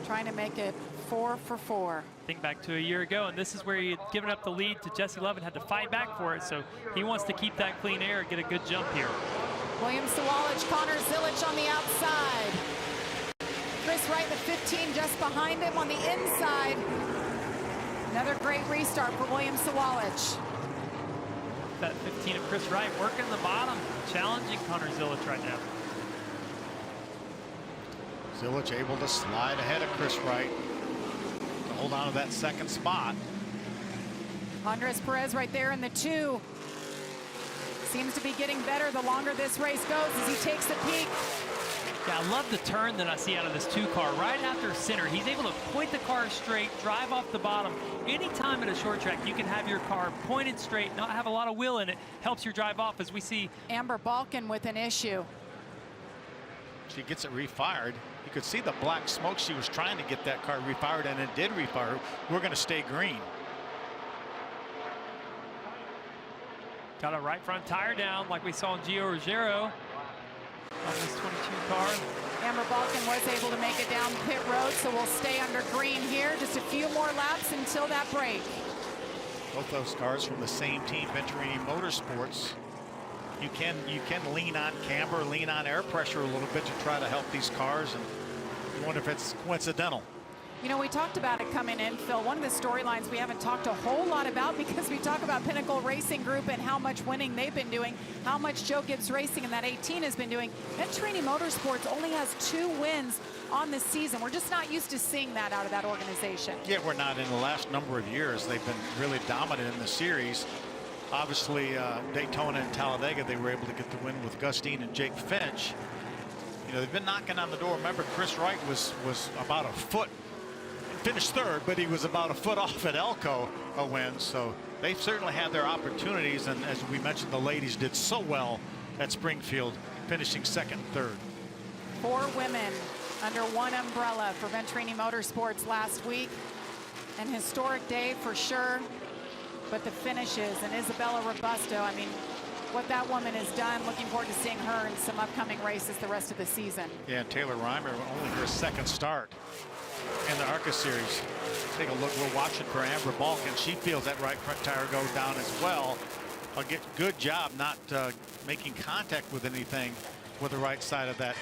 Speaker 1: trying to make it 4 for 4.
Speaker 6: Think back to a year ago, and this is where he had given up the lead to Jesse Love and had to fight back for it, so he wants to keep that clean air and get a good jump here.
Speaker 1: William Sawalich, Connor Zilic on the outside. Chris Wright, the 15, just behind him on the inside. Another great restart for William Sawalich.
Speaker 6: That 15 of Chris Wright working the bottom, challenging Connor Zilic right now.
Speaker 10: Zilic able to slide ahead of Chris Wright to hold on to that second spot.
Speaker 1: Andres Perez right there in the 2. Seems to be getting better the longer this race goes as he takes the peak.
Speaker 6: Yeah, I love the turn that I see out of this 2 car right after center. He's able to point the car straight, drive off the bottom. Anytime at a short track, you can have your car pointed straight, not have a lot of wheel in it. Helps your drive off, as we see.
Speaker 1: Amber Balkan with an issue.
Speaker 10: She gets it refired. You could see the black smoke. She was trying to get that car refired, and it did refire. We're going to stay green.
Speaker 6: Got a right front tire down like we saw in Gio Ruggiero on this 22 car.
Speaker 1: Amber Balkan was able to make it down pit road, so we'll stay under green here. Just a few more laps until that break.
Speaker 10: Both those cars from the same team, Venturini Motorsports. You can lean on camber, lean on air pressure a little bit to try to help these cars, and you wonder if it's coincidental.
Speaker 1: You know, we talked about it coming in, Phil. One of the storylines we haven't talked a whole lot about, because we talk about Pinnacle Racing Group and how much winning they've been doing, how much Joe Gibbs Racing and that 18 has been doing. Venturini Motorsports only has 2 wins on the season. We're just not used to seeing that out of that organization.
Speaker 10: Yeah, we're not. In the last number of years, they've been really dominant in the series. Obviously, Daytona and Talladega, they were able to get the win with Gustine and Jake Finch. You know, they've been knocking on the door. Remember, Chris Wright was about a foot, finished third, but he was about a foot off at Elko a win. So they've certainly had their opportunities, and as we mentioned, the ladies did so well at Springfield, finishing second and third.
Speaker 1: 4 women under one umbrella for Venturini Motorsports last week. An historic day for sure, but the finishes, and Isabella Robusto, I mean, what that woman has done, looking forward to seeing her in some upcoming races the rest of the season.
Speaker 10: Yeah, Taylor Reimer, only her second start in the ARCA series. Take a look, we're watching for Amber Balkan. She feels that right front tire go down as well. Good job not making contact with anything with the right side of that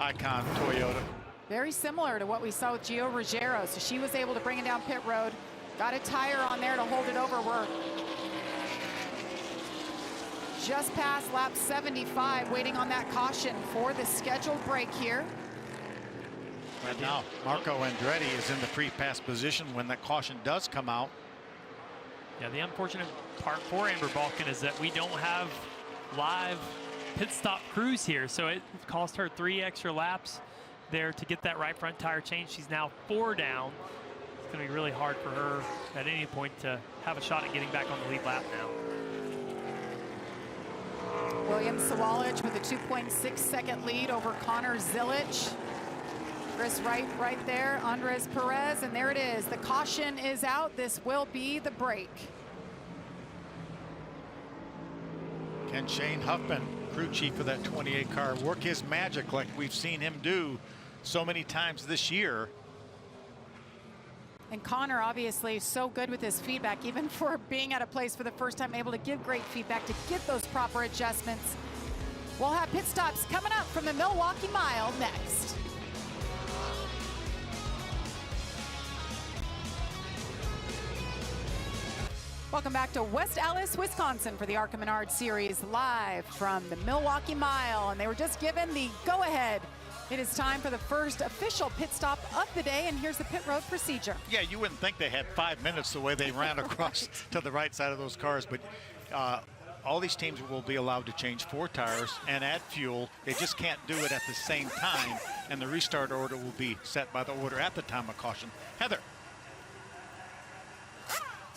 Speaker 10: Icon Toyota.
Speaker 1: Very similar to what we saw with Gio Ruggiero. So she was able to bring it down pit road, got a tire on there to hold it over. We're just past lap 75, waiting on that caution for the scheduled break here.
Speaker 10: Right now, Marco Andretti is in the free pass position when that caution does come out.
Speaker 6: Yeah, the unfortunate part for Amber Balkan is that we don't have live pit stop crews here, so it cost her 3 extra laps there to get that right front tire changed. She's now 4 down. It's going to be really hard for her at any point to have a shot at getting back on the lead lap now.
Speaker 1: William Sawalich with a 2.6-second lead over Connor Zilich. Chris Wright right there, Andres Perez, and there it is. The caution is out. This will be the break.
Speaker 10: Can Shane Huffman, crew chief of that 28 car, work his magic like we've seen him do so many times this year?
Speaker 1: And Connor obviously so good with his feedback, even for being at a place for the first time, able to give great feedback, to get those proper adjustments. We'll have pit stops coming up from the Milwaukee Mile next. Welcome back to West Allis, Wisconsin for the ARCA Menards Series, live from the Milwaukee Mile. And they were just given the go-ahead. It is time for the first official pit stop of the day, and here's the pit road procedure.
Speaker 10: Yeah, you wouldn't think they had 5 minutes the way they ran across to the right side of those cars, but all these teams will be allowed to change 4 tires and add fuel. They just can't do it at the same time, and the restart order will be set by the order at the time of caution. Heather.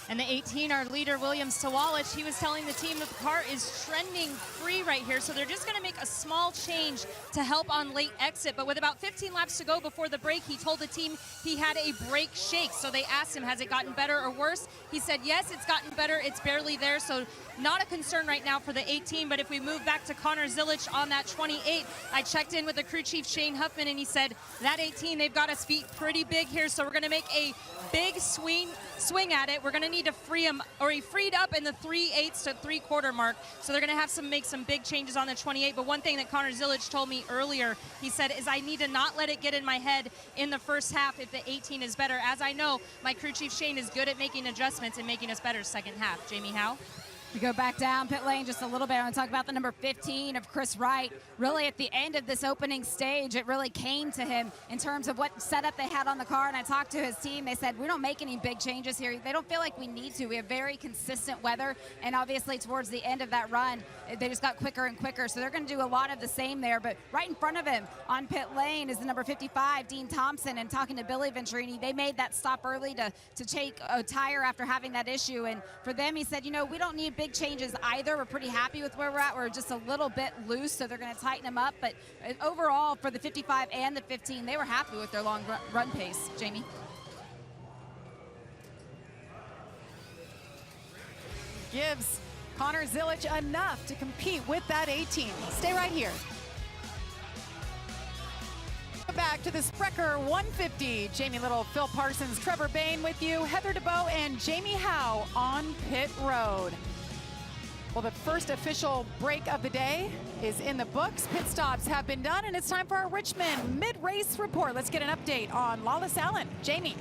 Speaker 8: And the 18, our leader, William Sawalich, he was telling the team that the car is trending free right here, so they're just going to make a small change to help on late exit. But with about 15 laps to go before the break, he told the team he had a brake shake. So they asked him, has it gotten better or worse? He said, yes, it's gotten better. It's barely there, so not a concern right now for the 18. But if we move back to Connor Zilich on that 28, I checked in with the crew chief, Shane Huffman, and he said that 18, they've got us beat pretty big here, so we're going to make a big swing at it. We're going to need to free him, or he freed up in the 3/8 to 3/4 mark, so they're going to have to make some big changes on the 28. But one thing that Connor Zilich told me earlier, he said, is I need to not let it get in my head in the first half if the 18 is better. As I know, my crew chief Shane is good at making adjustments and making us better second half. Jamie Howe?
Speaker 7: We go back down pit lane just a little bit. I want to talk about the number 15 of Chris Wright. Really at the end of this opening stage, it really came to him in terms of what setup they had on the car. And I talked to his team. They said, we don't make any big changes here. They don't feel like we need to. We have very consistent weather. And obviously towards the end of that run, they just got quicker and quicker. So they're going to do a lot of the same there. But right in front of him on pit lane is the number 55, Dean Thompson. And talking to Billy Venturini, they made that stop early to take a tire after having that issue. And for them, he said, you know, we don't need big changes either. We're pretty happy with where we're at. We're just a little bit loose, so they're going to tighten them up. But overall, for the 55 and the 15, they were happy with their long run pace. Jamie?
Speaker 1: Gives Connor Zilic enough to compete with that 18. Stay right here. Back to the Sprecher 150. Jamie Little, Phil Parsons, Trevor Bain with you, Heather DeBow, and Jamie Howe on pit road. Well, the first official break of the day is in the books. Pit stops have been done, and it's time for our Richmond mid-race report. Let's get an update on Lawless Allen. Jamie.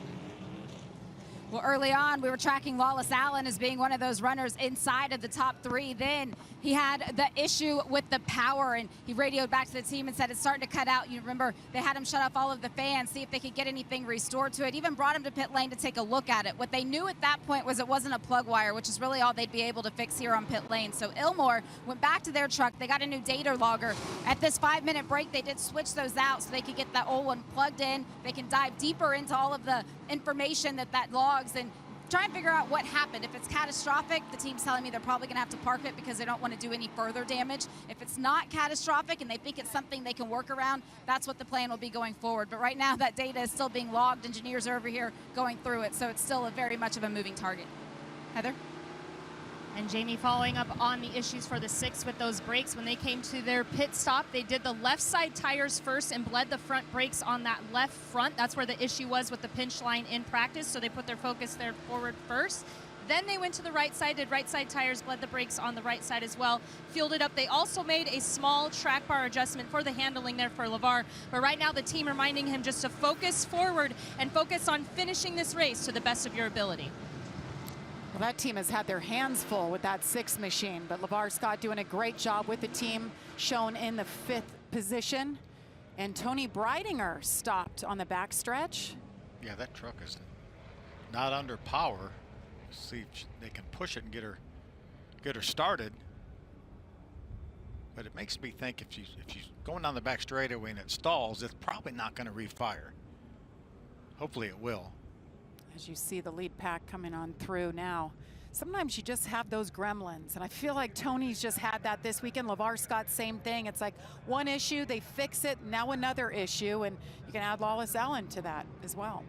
Speaker 7: Well, early on, we were tracking Lawless Allen as being one of those runners inside of the top 3. Then he had the issue with the power, and he radioed back to the team and said it's starting to cut out. You remember they had him shut off all of the fans, see if they could get anything restored to it. Even brought him to pit lane to take a look at it. What they knew at that point was it wasn't a plug wire, which is really all they'd be able to fix here on pit lane. So Ilmore went back to their truck. They got a new data logger. At this 5-minute break, they did switch those out so they could get that old one plugged in. They can dive deeper into all of the information that logs and try and figure out what happened. If it's catastrophic, the team's telling me they're probably going to have to park it because they don't want to do any further damage. If it's not catastrophic and they think it's something they can work around, that's what the plan will be going forward. But right now, that data is still being logged. Engineers are over here going through it, so it's still a very much of a moving target. Heather?
Speaker 8: And Jamie, following up on the issues for the 6 with those brakes, when they came to their pit stop, they did the left side tires first and bled the front brakes on that left front. That's where the issue was with the pinch line in practice, so they put their focus there forward first. Then they went to the right side, did right side tires, bled the brakes on the right side as well, fueled it up. They also made a small track bar adjustment for the handling there for LeVar. But right now the team reminding him just to focus forward and focus on finishing this race to the best of your ability.
Speaker 1: Well, that team has had their hands full with that 6 machine, but LeVar Scott doing a great job with the team, shown in the 5th position. And Tony Breidinger stopped on the backstretch.
Speaker 10: Yeah, that truck is not under power. See if they can push it and get her started. But it makes me think if she's going down the back straightaway and it stalls, it's probably not going to refire. Hopefully it will.
Speaker 1: As you see the lead pack coming on through now. Sometimes you just have those gremlins, and I feel like Tony's just had that this weekend. LeVar Scott, same thing. It's like one issue, they fix it, now another issue, and you can add Lawless Allen to that as well.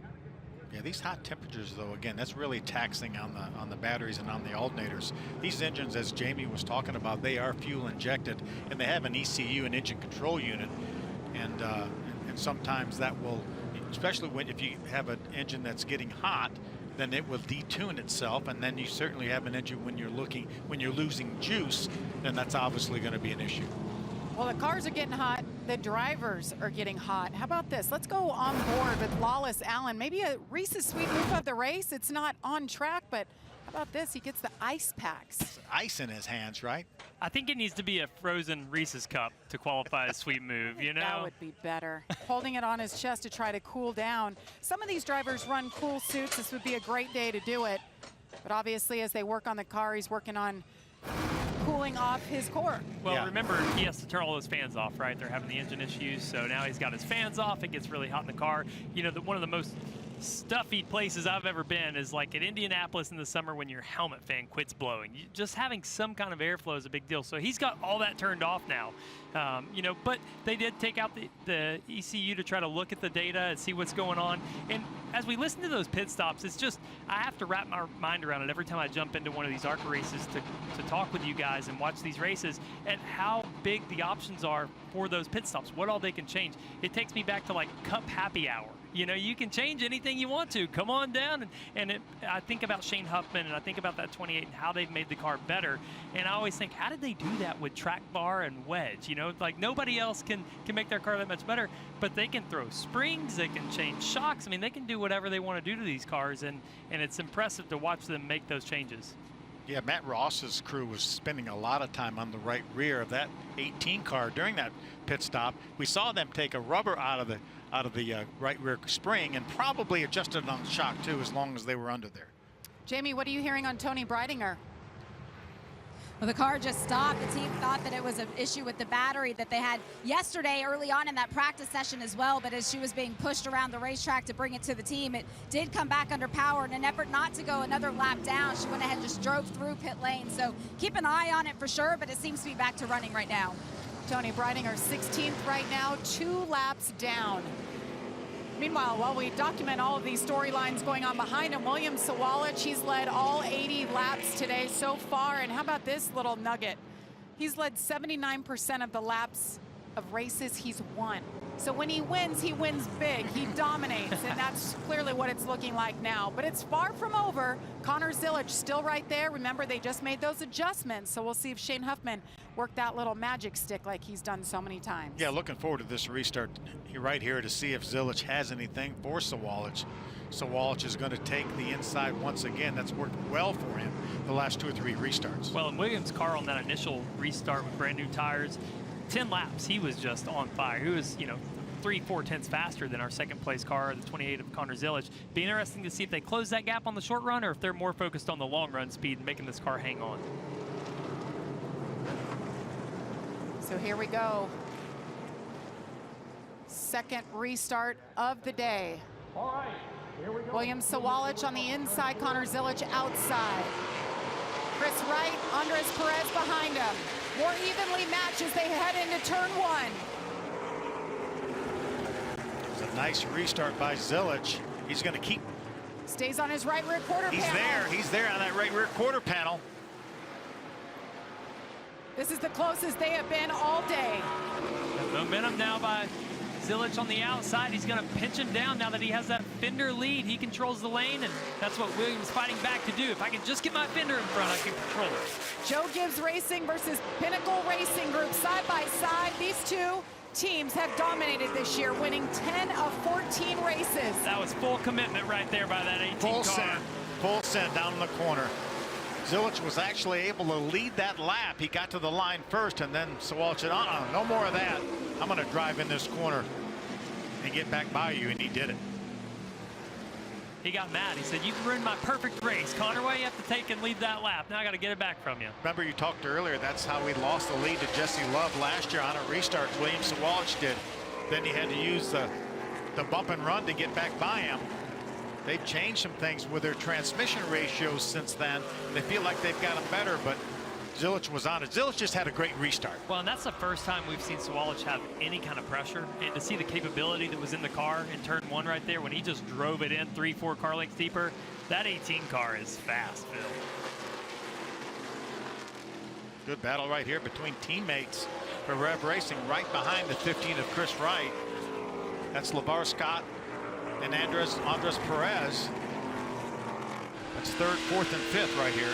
Speaker 10: Yeah, these hot temperatures, though, again, that's really taxing on the batteries and on the alternators. These engines, as Jamie was talking about, they are fuel injected, and they have an ECU, an engine control unit, and sometimes that will, especially if you have an engine that's getting hot, then it will detune itself, and then you certainly have an engine when you're losing juice, then that's obviously going to be an issue.
Speaker 1: Well, the cars are getting hot, the drivers are getting hot. How about this? Let's go on board with Lawless Allen. Maybe a Reese's Sweet move of the race. It's not on track, but how about this? He gets the ice packs.
Speaker 10: Ice in his hands, right?
Speaker 6: I think it needs to be a frozen Reese's cup to qualify a sweet move, you know?
Speaker 1: That would be better. Holding it on his chest to try to cool down. Some of these drivers run cool suits. This would be a great day to do it. But obviously, as they work on the car, he's working on cooling off his core.
Speaker 6: Well,
Speaker 10: yeah.
Speaker 6: Remember, he has to turn all those fans off, right? They're having the engine issues, so now he's got his fans off. It gets really hot in the car. You know, one of the most stuffy places I've ever been is like at Indianapolis in the summer when your helmet fan quits blowing. Just having some kind of airflow is a big deal. So he's got all that turned off now. You know, but they did take out the ECU to try to look at the data and see what's going on. And as we listen to those pit stops, it's just, I have to wrap my mind around it every time I jump into one of these ARCA races to talk with you guys and watch these races, and how big the options are for those pit stops, what all they can change. It takes me back to like Cup Happy Hour. You know, you can change anything you want to. Come on down. I think about Shane Huffman, and I think about that 28 and how they've made the car better. And I always think, how did they do that with track bar and wedge? You know, like nobody else can make their car that much better, but they can throw springs, they can change shocks. I mean, they can do whatever they want to do to these cars, and it's impressive to watch them make those changes.
Speaker 10: Yeah, Matt Ross's crew was spending a lot of time on the right rear of that 18 car during that pit stop. We saw them take a rubber out of the right rear spring and probably adjusted it on the shock too, as long as they were under there.
Speaker 1: Jamie, what are you hearing on Tony Breidinger?
Speaker 7: Well, the car just stopped. The team thought that it was an issue with the battery that they had yesterday early on in that practice session as well, but as she was being pushed around the racetrack to bring it to the team, it did come back under power. In an effort not to go another lap down, she went ahead and just drove through pit lane. So keep an eye on it for sure, but it seems to be back to running right now.
Speaker 1: Tony Breidinger 16th right now, 2 laps down. Meanwhile, while we document all of these storylines going on behind him, William Sawalich, he's led all 80 laps today so far. And how about this little nugget? He's led 79% of the laps of races he's won. So when he wins big, he dominates, and that's clearly what it's looking like now. But it's far from over. Connor Zilisch still right there. Remember, they just made those adjustments, so we'll see if Shane Huffman worked that little magic stick like he's done so many times.
Speaker 10: Yeah, looking forward to this restart right here to see if Zilisch has anything for Sawalich. Sawalich is going to take the inside once again. That's worked well for him the last 2 or 3 restarts.
Speaker 6: Well, and Williams' car on that initial restart with brand new tires, 10 laps, he was just on fire. He was, 3-4 tenths faster than our second place car, the 28 of Connor Zilisch. Be interesting to see if they close that gap on the short run or if they're more focused on the long run speed and making this car hang on.
Speaker 1: So here we go. Second restart of the day.
Speaker 4: All right, here we go.
Speaker 1: William Sawalich on the inside, Connor Zilisch outside. Chris Wright, Andres Perez behind him. More evenly matched as they head into turn 1.
Speaker 10: It was a nice restart by Zilisch. He's going to keep.
Speaker 1: Stays on his right rear quarter panel.
Speaker 10: He's there on that right rear quarter panel.
Speaker 1: This is the closest they have been all day.
Speaker 6: The momentum now by Zilisch on the outside. He's going to pinch him down now that he has that fender lead. He controls the lane, and that's what Williams is fighting back to do. If I can just get my fender in front, I can control it.
Speaker 1: Joe Gibbs Racing versus Pinnacle Racing Group side by side. These two teams have dominated this year, winning 10 of 14 races.
Speaker 6: That was full commitment right there by that 18 car.
Speaker 10: Full send down in the corner. Zilisch was actually able to lead that lap. He got to the line first, and then Sawalich said, no more of that. I'm going to drive in this corner and get back by you, and he did it.
Speaker 6: He got mad. He said, you ruined my perfect race. Connor, why you have to take and lead that lap? Now I got to get it back from you.
Speaker 10: Remember, you talked earlier, that's how we lost the lead to Jesse Love last year on a restart. William Sawalich did. Then he had to use the bump and run to get back by him. They've changed some things with their transmission ratios since then. They feel like they've gotten better, but Zilisch was on it. Zilisch just had a great restart.
Speaker 6: Well, and that's the first time we've seen Sawalich have any kind of pressure. And to see the capability that was in the car in turn 1 right there, when he just drove it in 3-4 car lengths deeper, that 18 car is fast, Phil.
Speaker 10: Good battle right here between teammates for Rev Racing, right behind the 15 of Chris Wright. That's LeVar Scott and Andres Perez. That's 3rd, 4th, and 5th right here.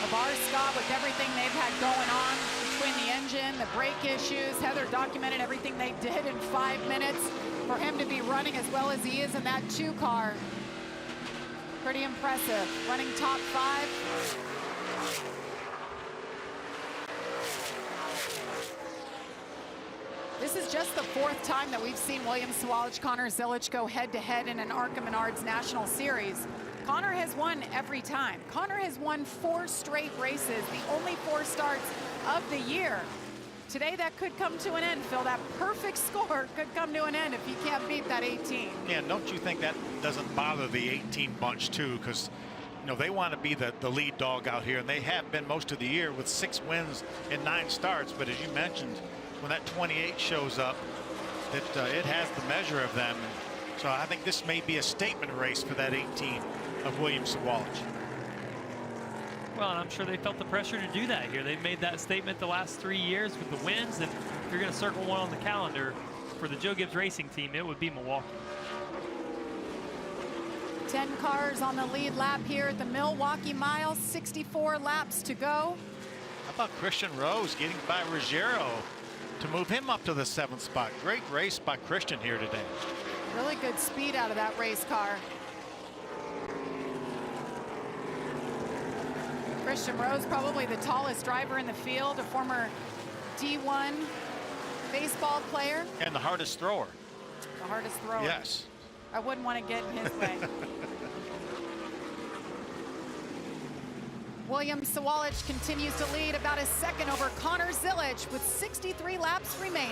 Speaker 1: LeVar Scott with everything they've had going on between the engine, the brake issues. Heather documented everything they did in 5 minutes. For him to be running as well as he is in that 2 car, pretty impressive. Running top 5. This is just the 4th time that we've seen William Sawalich, Connor Zilisch go head-to-head in an ARCA Menards National Series. Connor has won every time. Connor has won 4 straight races, the only 4 starts of the year. Today that could come to an end, Phil. That perfect score could come to an end if he can't beat that 18.
Speaker 10: Yeah, don't you think that doesn't bother the 18 bunch too? Because they want to be the lead dog out here, and they have been most of the year with 6 wins and 9 starts. But as you mentioned, when that 28 shows up, it has the measure of them. So I think this may be a statement race for that 18 of William Sawalich.
Speaker 6: Well, and I'm sure they felt the pressure to do that here. They've made that statement the last 3 years with the wins, and if you're going to circle one on the calendar for the Joe Gibbs Racing team, it would be Milwaukee.
Speaker 1: 10 cars on the lead lap here at the Milwaukee Mile, 64 laps to go.
Speaker 10: How about Christian Rose getting by Ruggiero to move him up to the 7th spot? Great race by Christian here today.
Speaker 1: Really good speed out of that race car. Christian Rose, probably the tallest driver in the field, a former D1 baseball player.
Speaker 10: And the hardest thrower.
Speaker 1: The hardest thrower.
Speaker 10: Yes.
Speaker 1: I wouldn't want to get in his way. William Sawalich continues to lead about a second over Connor Zilic with 63 laps remaining.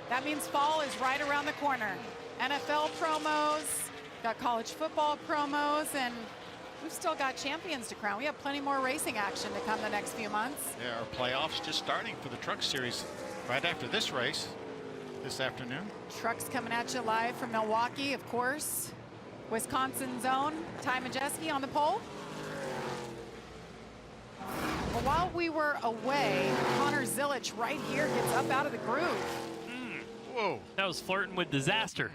Speaker 1: That means fall is right around the corner. NFL promos, got college football promos, and we've still got champions to crown. We have plenty more racing action to come the next few months.
Speaker 10: There are playoffs just starting for the Truck Series right after this race this afternoon.
Speaker 1: Trucks coming at you live from Milwaukee, of course. Wisconsin's own Ty Majeski on the pole. But while we were away, Connor Zilic right here gets up out of the groove.
Speaker 10: Whoa.
Speaker 6: That was flirting with disaster.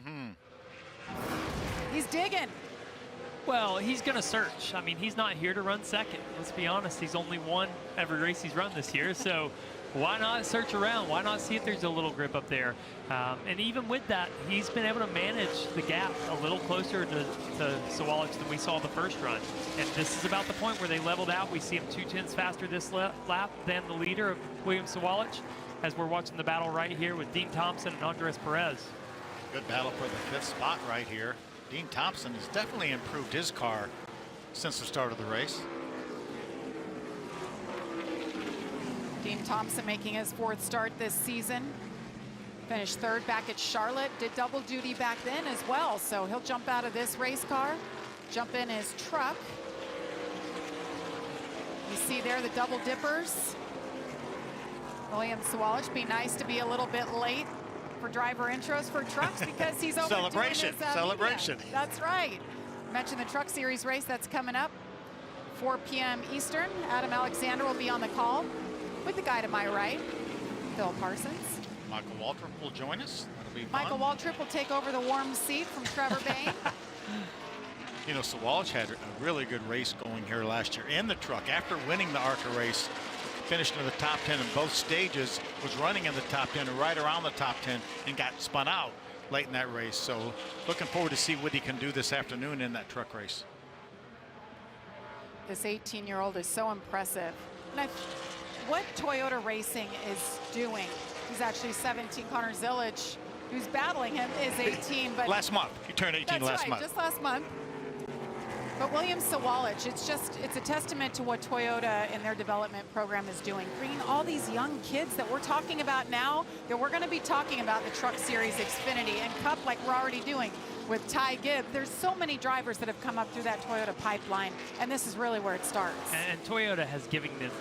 Speaker 1: He's digging.
Speaker 6: Well, he's going to search. I mean, he's not here to run second. Let's be honest. He's only won every race he's run this year. So why not search around? Why not see if there's a little grip up there? And even with that, he's been able to manage the gap a little closer to Sawalich than we saw the first run. And this is about the point where they leveled out. We see him 2/10 faster this lap than the leader of William Sawalich, as we're watching the battle right here with Dean Thompson and Andres Perez.
Speaker 10: Good battle for the 5th spot right here. Dean Thompson has definitely improved his car since the start of the race.
Speaker 1: Dean Thompson making his 4th start this season. Finished 3rd back at Charlotte. Did double duty back then as well. So he'll jump out of this race car, jump in his truck. You see there the double dippers. William Sawalich, be nice to be a little bit late for driver intros for trucks because he's over
Speaker 10: Celebration. Celebration.
Speaker 1: Media. That's right. Mentioned the Truck Series race that's coming up. 4 p.m. Eastern. Adam Alexander will be on the call with the guy to my right, Phil Parsons.
Speaker 10: Michael Waltrip will join us. That'll be fun.
Speaker 1: Michael Waltrip will take over the warm seat from Trevor Bain.
Speaker 10: You know, Sawalich had a really good race going here last year in the truck after winning the ARCA race. Finished in the top 10 in both stages, was running in the top 10 and right around the top 10 and got spun out late in that race. So looking forward to see what he can do this afternoon in that truck race.
Speaker 1: This 18-year-old is so impressive. And what Toyota Racing is doing, he's actually 17. Connor Zilic, who's battling him, is 18. But
Speaker 10: last month. He turned 18 last month.
Speaker 1: Just last month. But William Sawalich, it's a testament to what Toyota and their development program is doing. Bringing all these young kids that we're talking about now, that we're going to be talking about the Truck Series Xfinity and Cup like we're already doing with Ty Gibb. There's so many drivers that have come up through that Toyota pipeline, and this is really where it starts.
Speaker 6: And Toyota has given them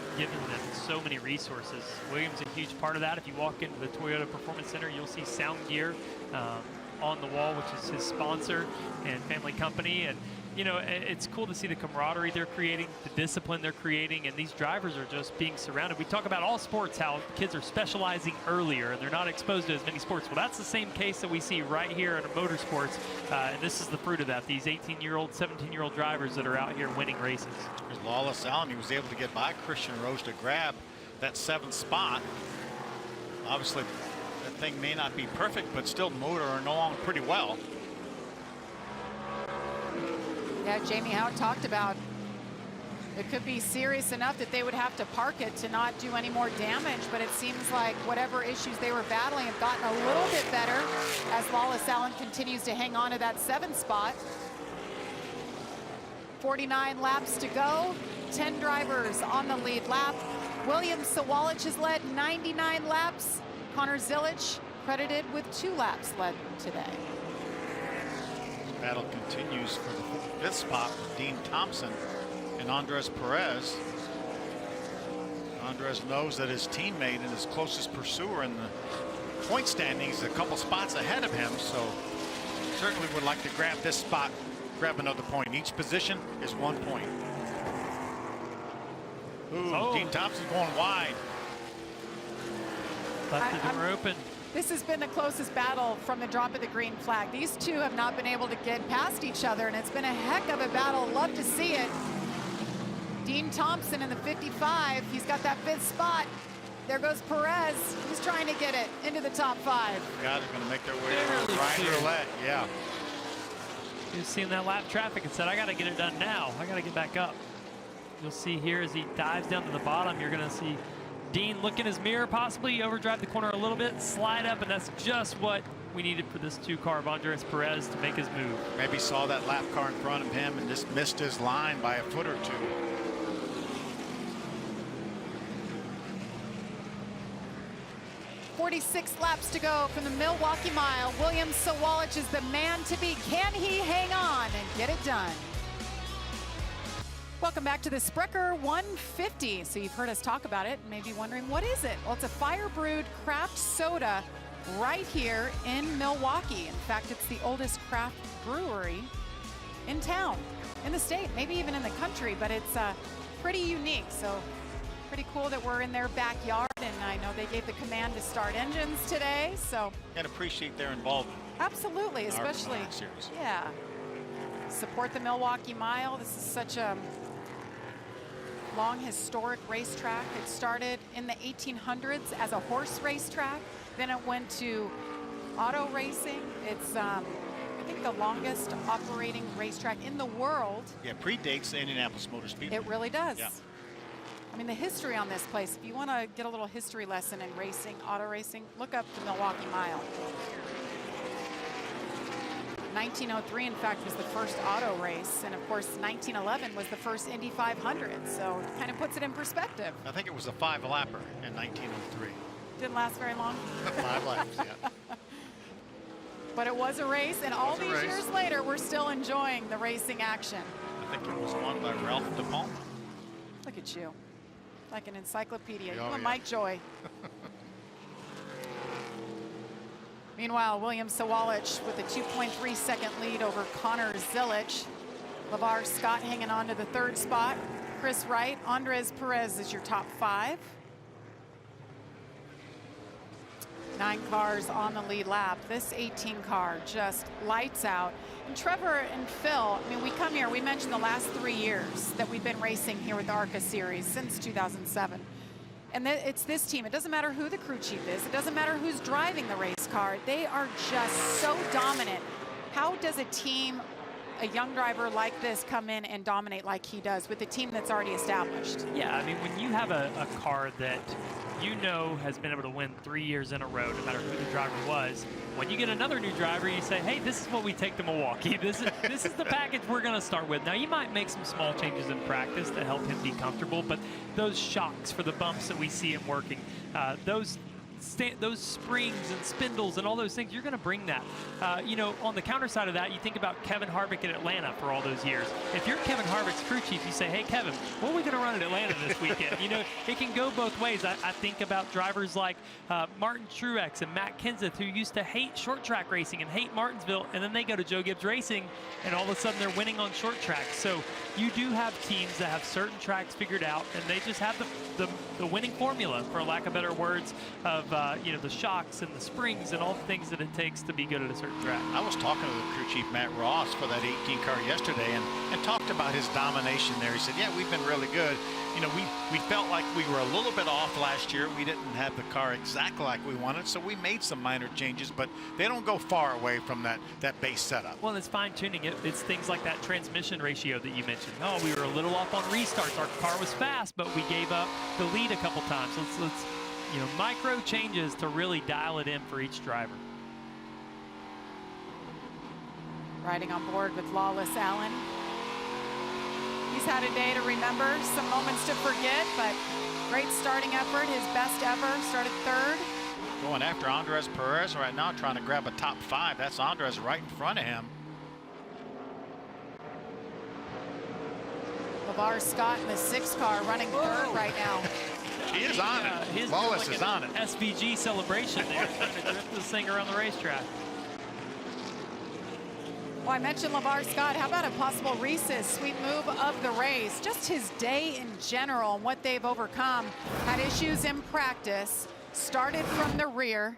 Speaker 6: so many resources. William's a huge part of that. If you walk into the Toyota Performance Center, you'll see Sound Gear on the wall, which is his sponsor and family company. And you know, it's cool to see the camaraderie they're creating, the discipline they're creating, and these drivers are just being surrounded. We talk about all sports, how kids are specializing earlier and they're not exposed to as many sports. Well, that's the same case that we see right here in motorsports, and this is the fruit of that. These 18-year-old, 17-year-old drivers that are out here winning races.
Speaker 10: There's Lawless Allen. He was able to get by Christian Rose to grab that 7th spot. Obviously, that thing may not be perfect, but still motor are along pretty well.
Speaker 1: Yeah, Jamie Howard talked about it could be serious enough that they would have to park it to not do any more damage, but it seems like whatever issues they were battling have gotten a little bit better as Lawless Allen continues to hang on to that 7th spot. 49 laps to go, 10 drivers on the lead lap. William Sawalich has led 99 laps. Connor Zilic credited with 2 laps led today.
Speaker 10: Battle continues for the 5th spot with Dean Thompson and Andres Perez. Andres knows that his teammate and his closest pursuer in the point standings is a couple spots ahead of him, so certainly would like to grab this spot, grab another point. Each position is 1 point. Ooh, Dean Thompson going wide.
Speaker 6: Left the door open.
Speaker 1: This has been the closest battle from the drop of the green flag. These two have not been able to get past each other, and it's been a heck of a battle. Love to see it. Dean Thompson in the 55. He's got that 5th spot. There goes Perez. He's trying to get it into the top 5.
Speaker 10: Guys are going to make their way to Ryan Roulette. Yeah.
Speaker 6: You've seen that lap traffic and said, I got to get it done now. I got to get back up. You'll see here as he dives down to the bottom, you're going to see Dean, look in his mirror, possibly overdrive the corner a little bit, slide up, and that's just what we needed for this 2-car of Andres Perez to make his move.
Speaker 10: Maybe saw that lap car in front of him and just missed his line by a foot or two.
Speaker 1: .46 laps to go from the Milwaukee Mile. William Sawalich is the man to beat. Can he hang on and get it done? Welcome back to the Sprecher 150. So you've heard us talk about it and may be wondering, what is it? Well, it's a fire brewed craft soda right here in Milwaukee. In fact, it's the oldest craft brewery in town, in the state, maybe even in the country, but it's pretty unique. So pretty cool that we're in their backyard, and I know they gave the command to start engines today, so.
Speaker 10: Can appreciate their involvement.
Speaker 1: Absolutely, especially,
Speaker 10: ARCA Menards Series.
Speaker 1: Yeah. Support the Milwaukee Mile. This is such a long historic racetrack. It started in the 1800s as a horse racetrack. Then it went to auto racing. It's, I think, the longest operating racetrack in the world.
Speaker 10: Yeah, predates the Indianapolis Motor Speedway.
Speaker 1: It really does.
Speaker 10: Yeah.
Speaker 1: I mean, the history on this place, if you want to get a little history lesson in racing, auto racing, look up the Milwaukee Mile. 1903, in fact, was the first auto race. And of course, 1911 was the first Indy 500. So it kind of puts it in perspective.
Speaker 10: I think it was a 5-lapper in 1903.
Speaker 1: Didn't last very long.
Speaker 10: 5 laps, yeah.
Speaker 1: But it was a race, and all these years later, we're still enjoying the racing action.
Speaker 10: I think it was won by Ralph De Palma.
Speaker 1: Look at you, like an encyclopedia.
Speaker 10: Oh,
Speaker 1: You and
Speaker 10: yeah.
Speaker 1: Mike Joy. Meanwhile, William Sawalich with a 2.3-second lead over Connor Zilich. LeVar Scott hanging on to the 3rd spot. Chris Wright, Andres Perez is your top 5. 9 cars on the lead lap. This 18 car just lights out. And Trevor and Phil, I mean, we come here, we mentioned the last 3 years that we've been racing here with the ARCA Series since 2007. And it's this team. It doesn't matter who the crew chief is. It doesn't matter who's driving the race car. They are just so dominant. How does a team, a young driver like this, come in and dominate like he does with a team that's already established?
Speaker 6: Yeah, I mean, when you have a car that you know has been able to win 3 years in a row, no matter who the driver was, when you get another new driver, you say, hey, this is what we take to Milwaukee. This is the package we're going to start with. Now, you might make some small changes in practice to help him be comfortable, but those shocks for the bumps that we see him working, those springs and spindles and all those things, you're going to bring that. You know, on the counter side of that, you think about Kevin Harvick in Atlanta for all those years. If you're Kevin Harvick's crew chief, you say, hey, Kevin, what are we going to run in Atlanta this weekend? You know, it can go both ways. I think about drivers like Martin Truex and Matt Kenseth, who used to hate short track racing and hate Martinsville, and then they go to Joe Gibbs Racing, and all of a sudden they're winning on short tracks. So you do have teams that have certain tracks figured out, and they just have the winning formula, for lack of better words, of you know, the shocks and the springs and all the things that it takes to be good at a certain track.
Speaker 10: I was talking to the crew chief, Matt Ross, for that 18 car yesterday, and talked about his domination there. He said, yeah, we've been really good. You know, we felt like we were a little bit off last year. We didn't have the car exactly like we wanted, so we made some minor changes, but they don't go far away from that base setup.
Speaker 6: Well, it's fine-tuning it. It's things like that transmission ratio that you mentioned. Oh, we were a little off on restarts. Our car was fast, but we gave up the lead a couple times. Let's you know, micro changes to really dial it in for each driver.
Speaker 1: Riding on board with Lawless Allen. He's had a day to remember, some moments to forget, but great starting effort, his best ever, started 3rd.
Speaker 10: Going after Andres Perez right now, trying to grab a top 5. That's Andres right in front of him.
Speaker 1: LeVar Scott in the 6th car running 3rd right now.
Speaker 10: He is on it. Lawless is on it.
Speaker 6: SVG celebration there, trying to drift this thing around the racetrack.
Speaker 1: Well, I mentioned LeVar Scott. How about a possible Reese's sweet move of the race? Just his day in general and what they've overcome. Had issues in practice, started from the rear.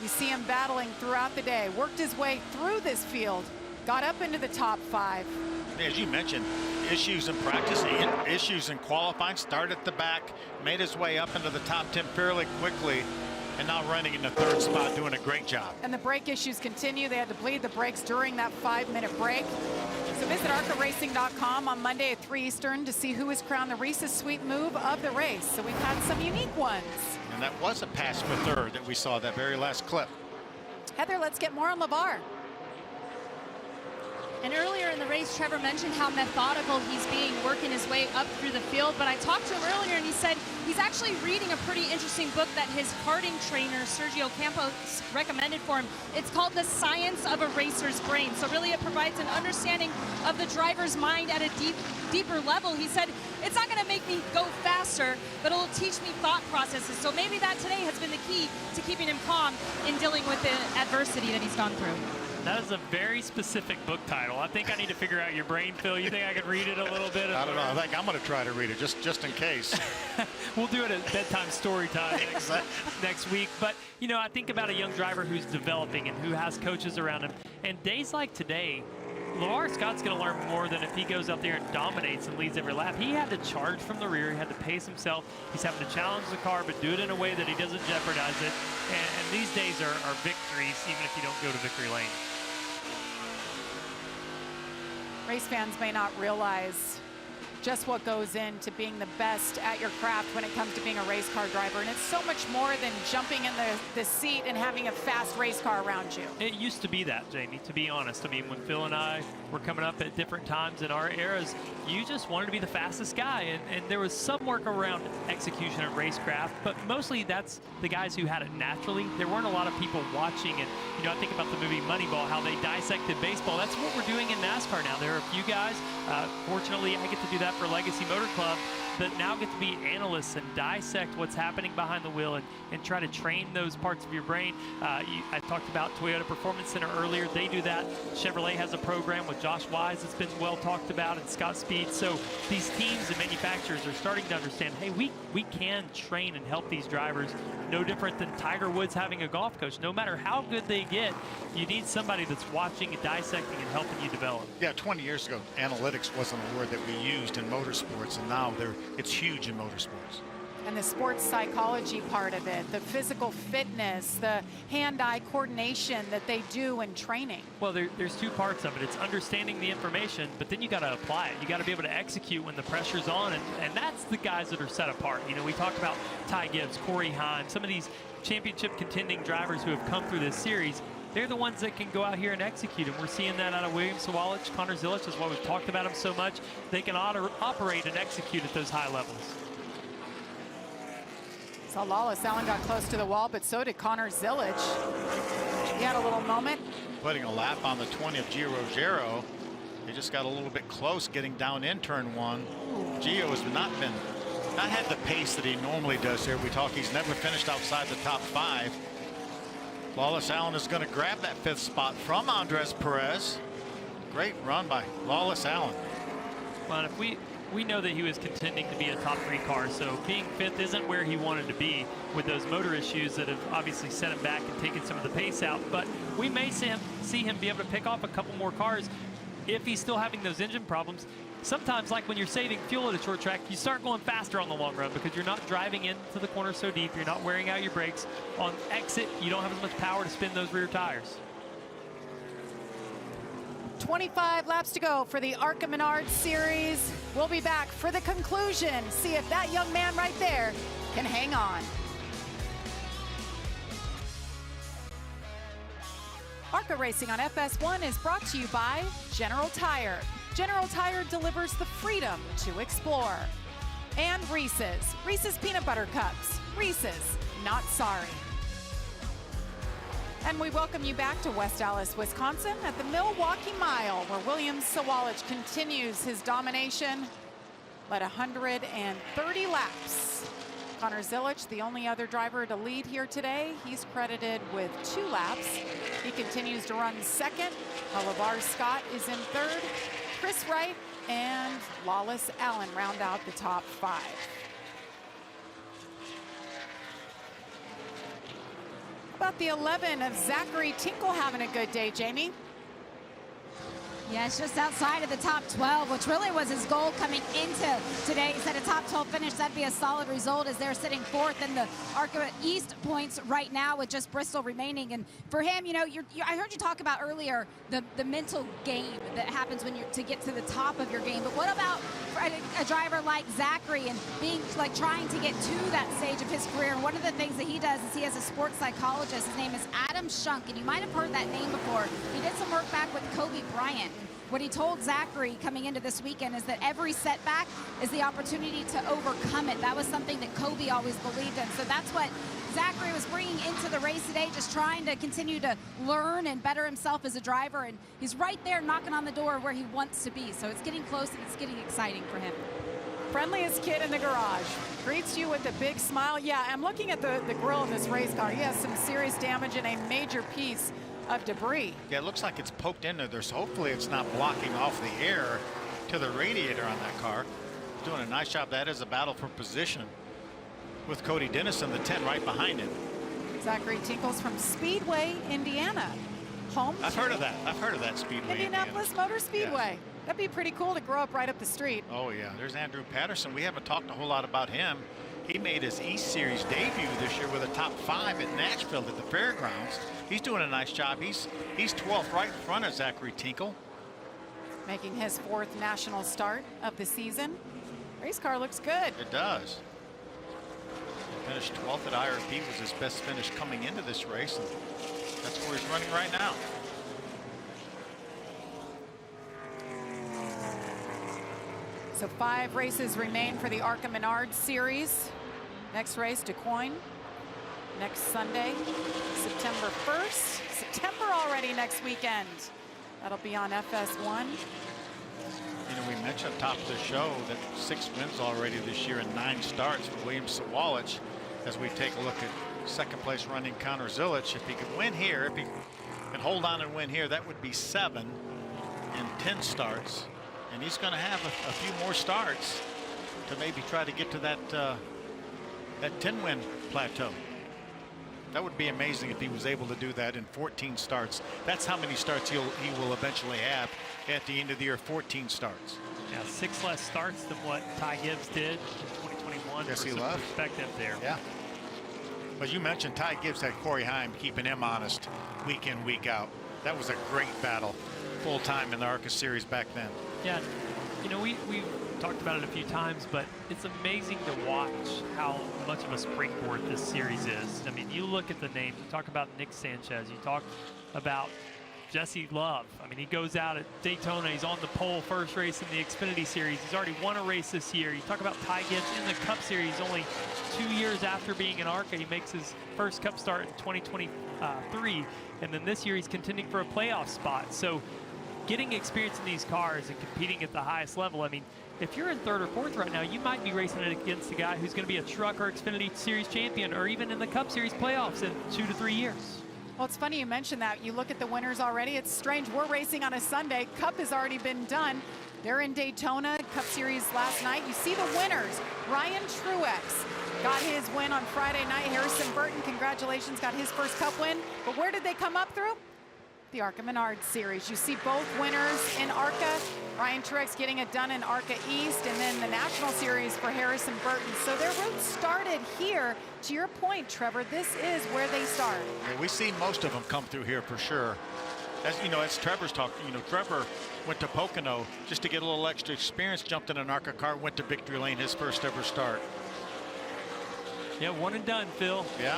Speaker 1: You see him battling throughout the day, worked his way through this field, got up into the top 5.
Speaker 10: As you mentioned, issues in practice, issues in qualifying, started at the back, made his way up into the top 10 fairly quickly, and now running in the 3rd spot, doing a great job.
Speaker 1: And the brake issues continue. They had to bleed the brakes during that 5-minute break. So visit ARCARacing.com on Monday at 3 Eastern to see who is crowned the Reese's Sweet Move of the race. So we've had some unique ones.
Speaker 10: And that was a pass for third that we saw that very last clip.
Speaker 1: Heather, let's get more on LeVar.
Speaker 8: And earlier in the race, Trevor mentioned how methodical he's being, working his way up through the field. But I talked to him earlier, and he said he's actually reading a pretty interesting book that his karting trainer, Sergio Campos, recommended for him. It's called The Science of a Racer's Brain. So really it provides an understanding of the driver's mind at a deeper level. He said, it's not going to make me go faster, but it'll teach me thought processes. So maybe that today has been the key to keeping him calm in dealing with the adversity that he's gone through.
Speaker 6: That is a very specific book title. I think I need to figure out your brain, Phil. You think I could read it a little bit?
Speaker 10: I don't know. I think I'm going to try to read it just in case.
Speaker 6: We'll do it at bedtime story time next week. But, you know, I think about a young driver who's developing and who has coaches around him. And days like today, LeVar Scott's going to learn more than if he goes out there and dominates and leads every lap. He had to charge from the rear. He had to pace himself. He's having to challenge the car, but do it in a way that he doesn't jeopardize it. And these days are victories, even if you don't go to victory lane.
Speaker 1: Race fans may not realize just what goes into being the best at your craft when it comes to being a race car driver. And it's so much more than jumping in the seat and having a fast race car around you.
Speaker 6: It used to be that, Jamie, to be honest. I mean, when Phil and I were coming up at different times in our eras, you just wanted to be the fastest guy. And there was some work around execution of racecraft, but mostly that's the guys who had it naturally. There weren't a lot of people watching. And, you know, I think about the movie Moneyball, how they dissected baseball. That's what we're doing in NASCAR now. There are a few guys, fortunately, I get to do that for Legacy Motor Club, that now get to be analysts and dissect what's happening behind the wheel and try to train those parts of your brain. I talked about Toyota Performance Center earlier. They do that. Chevrolet has a program with Josh Wise that's been well talked about, and Scott Speed. So these teams and manufacturers are starting to understand, hey, we can train and help these drivers. No different than Tiger Woods having a golf coach. No matter how good they get, you need somebody that's watching and dissecting and helping you develop.
Speaker 10: Yeah, 20 years ago, analytics wasn't a word that we used in motorsports, and now it's huge in motorsports.
Speaker 1: And the sports psychology part of it, the physical fitness, the hand-eye coordination that they do in training.
Speaker 6: Well, there's two parts of it. It's understanding the information, but then you got to apply it. You got to be able to execute when the pressure's on, and that's the guys that are set apart. You know, we talk about Ty Gibbs, Corey Heim, some of these championship contending drivers who have come through this series. They're the ones that can go out here and execute, and we're seeing that out of William Sawalich. Connor Zilisch is why we've talked about him so much. They can operate and execute at those high levels.
Speaker 1: So Lawless Allen got close to the wall, but so did Connor Zilisch. He had a little moment.
Speaker 10: Putting a lap on the 20 of Gio Rogero. He just got a little bit close getting down in turn one. Gio has not had the pace that he normally does here. He's never finished outside the top 5. Lawless Allen is going to grab that 5th spot from Andres Perez. Great run by Lawless Allen.
Speaker 6: Well, and if we know that he was contending to be a top 3 car, so being 5th isn't where he wanted to be with those motor issues that have obviously set him back and taken some of the pace out. But we may see him be able to pick off a couple more cars if he's still having those engine problems. Sometimes, like when you're saving fuel at a short track, you start going faster on the long run because you're not driving into the corner so deep. You're not wearing out your brakes. On exit, you don't have as much power to spin those rear tires.
Speaker 1: 25 laps to go for the ARCA Menards Series. We'll be back for the conclusion. See if that young man right there can hang on. ARCA Racing on FS1 is brought to you by General Tire. General Tire delivers the freedom to explore. And Reese's. Reese's Peanut Butter Cups. Reese's, not sorry. And we welcome you back to West Allis, Wisconsin at the Milwaukee Mile, where William Sawalich continues his domination. Led 130 laps. Connor Zilisch, the only other driver to lead here today, he's credited with 2 laps. He continues to run second. LeVar Scott is in third. Chris Wright and Lawless Allen round out the top 5. About the 11 of Zachary Tinkle having a good day, Jamie.
Speaker 7: Yeah, it's just outside of the top 12, which really was his goal coming into today. He said a top 12 finish, that'd be a solid result, as they're sitting fourth in the ARCA East points right now with just Bristol remaining. And for him, you know, I heard you talk about earlier the mental game that happens when you're to get to the top of your game. But what about a driver like Zachary and being like trying to get to that stage of his career? And one of the things that he does is he has a sports psychologist. His name is Adam Shunk, and you might have heard that name before. He did some work back with Kobe Bryant. What he told Zachary coming into this weekend is that every setback is the opportunity to overcome it. That was something that Kobe always believed in. So that's what Zachary was bringing into the race today, just trying to continue to learn and better himself as a driver. And he's right there knocking on the door where he wants to be. So it's getting close and it's getting exciting for him.
Speaker 1: Friendliest kid in the garage. Greets you with a big smile. Yeah, I'm looking at the grill of this race car. He has some serious damage and a major piece of debris.
Speaker 10: Yeah, it looks like it's poked in there. So hopefully it's not blocking off the air to the radiator on that car. Doing a nice job. That is a battle for position with Cody Dennison, the 10 right behind him.
Speaker 1: Zachary Tinkles from Speedway, Indiana. Home.
Speaker 10: I've heard of that. I've heard of that Speedway.
Speaker 1: Indianapolis
Speaker 10: Indiana.
Speaker 1: Motor Speedway.
Speaker 10: Yes.
Speaker 1: That'd be pretty cool to grow up right up the street.
Speaker 10: Oh yeah, there's Andrew Patterson. We haven't talked a whole lot about him. He made his East Series debut this year with a top 5 at Nashville at the fairgrounds. He's doing a nice job. He's 12th right in front of Zachary Tinkle.
Speaker 1: Making his 4th national start of the season. Race car looks good.
Speaker 10: It does. He finished 12th at IRP, was his best finish coming into this race, and that's where he's running right now.
Speaker 1: So 5 races remain for the ARCA Menards Series. Next race, Du Quoin. Next Sunday, September 1st. September already next weekend. That'll be on FS1.
Speaker 10: You know, we mentioned at the top of the show that 6 wins already this year and 9 starts for William Sawalich. As we take a look at second place running Connor Zilic, if he could win here, if he can hold on and win here, that would be 7 in 10 starts. And he's going to have a few more starts to maybe try to get to that 10-win plateau. That would be amazing if he was able to do that in 14 starts. That's how many starts he will eventually have at the end of the year, 14 starts.
Speaker 6: Yeah, 6 less starts than what Ty Gibbs did in 2021.
Speaker 10: Yes,
Speaker 6: for
Speaker 10: he
Speaker 6: some
Speaker 10: left.
Speaker 6: perspective there.
Speaker 10: Yeah. But you mentioned Ty Gibbs had Corey Heim keeping him honest week in, week out. That was a great battle full time in the ARCA series back then.
Speaker 6: Yeah, you know, we've talked about it a few times, but it's amazing to watch how much of a springboard this series is. I mean, you look at the names, you talk about Nick Sanchez, you talk about Jesse Love. I mean, he goes out at Daytona, he's on the pole first race in the Xfinity Series. He's already won a race this year. You talk about Ty Gibbs in the Cup Series only 2 years after being in ARCA. He makes his first Cup start in 2023, and then this year he's contending for a playoff spot. So getting experience in these cars and competing at the highest level, I mean, if you're in 3rd or 4th right now, you might be racing against a guy who's going to be a Truck or Xfinity Series champion, or even in the Cup Series playoffs in 2 to 3 years.
Speaker 1: Well, it's funny you mentioned that. You look at the winners already. It's strange. We're racing on a Sunday. Cup has already been done. They're in Daytona, Cup Series last night. You see the winners. Ryan Truex got his win on Friday night. Harrison Burton, congratulations, got his first Cup win. But where did they come up through? The ARCA Menards Series. You see both winners in ARCA. Ryan Truex getting it done in ARCA East, and then the National Series for Harrison Burton. So their roots started here. To your point, Trevor, this is where they start.
Speaker 10: Yeah, we've seen most of them come through here for sure. As you know, as Trevor's talking, you know, Trevor went to Pocono just to get a little extra experience, jumped in an ARCA car, went to Victory Lane, his first ever start.
Speaker 6: Yeah, 1 and done, Phil.
Speaker 10: Yeah.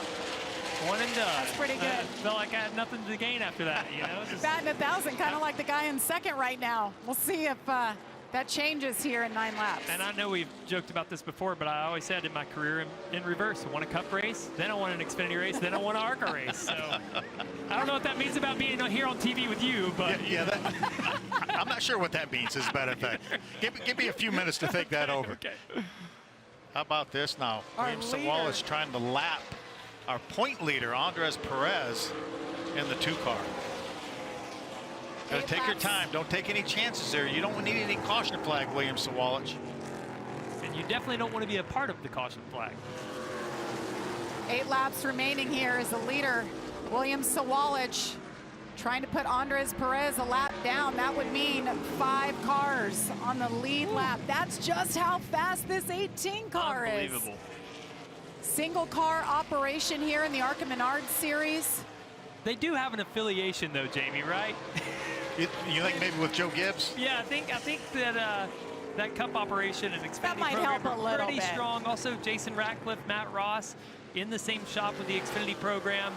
Speaker 6: 1 and done.
Speaker 1: That's pretty good.
Speaker 6: Felt like I had nothing to gain after that, you know?
Speaker 1: Batting 1,000, kind of like the guy in 2nd right now. We'll see if that changes here in 9 laps.
Speaker 6: And I know we've joked about this before, but I always said in my career in reverse, I won a Cup race, then I won an Xfinity race, then I won an ARCA race. So I don't know what that means about being here on TV with you, but
Speaker 10: yeah, I'm not sure what that means, as a matter of fact. Give me a few minutes to think that over.
Speaker 6: Okay.
Speaker 10: How about this now? William Sawalich trying to lap our point leader, Andres Perez, in the 2 car. Gotta take your time. Don't take any chances there. You don't need any caution flag, William Sawalich.
Speaker 6: And you definitely don't want to be a part of the caution flag.
Speaker 1: 8 laps remaining here as the leader, William Sawalich. trying to put Andres Perez a lap down. That would mean 5 cars on the lead lap. That's just how fast this 18 car is.
Speaker 6: Unbelievable.
Speaker 1: Single car operation here in the ARCA Menards Series.
Speaker 6: They do have an affiliation though, Jamie, right?
Speaker 10: You think maybe with Joe Gibbs?
Speaker 6: Yeah, I think that that Cup operation and Xfinity
Speaker 1: might
Speaker 6: program
Speaker 1: help a
Speaker 6: are
Speaker 1: little
Speaker 6: pretty
Speaker 1: bit.
Speaker 6: strong. Also, Jason Ratcliffe, Matt Ross in the same shop with the Xfinity program.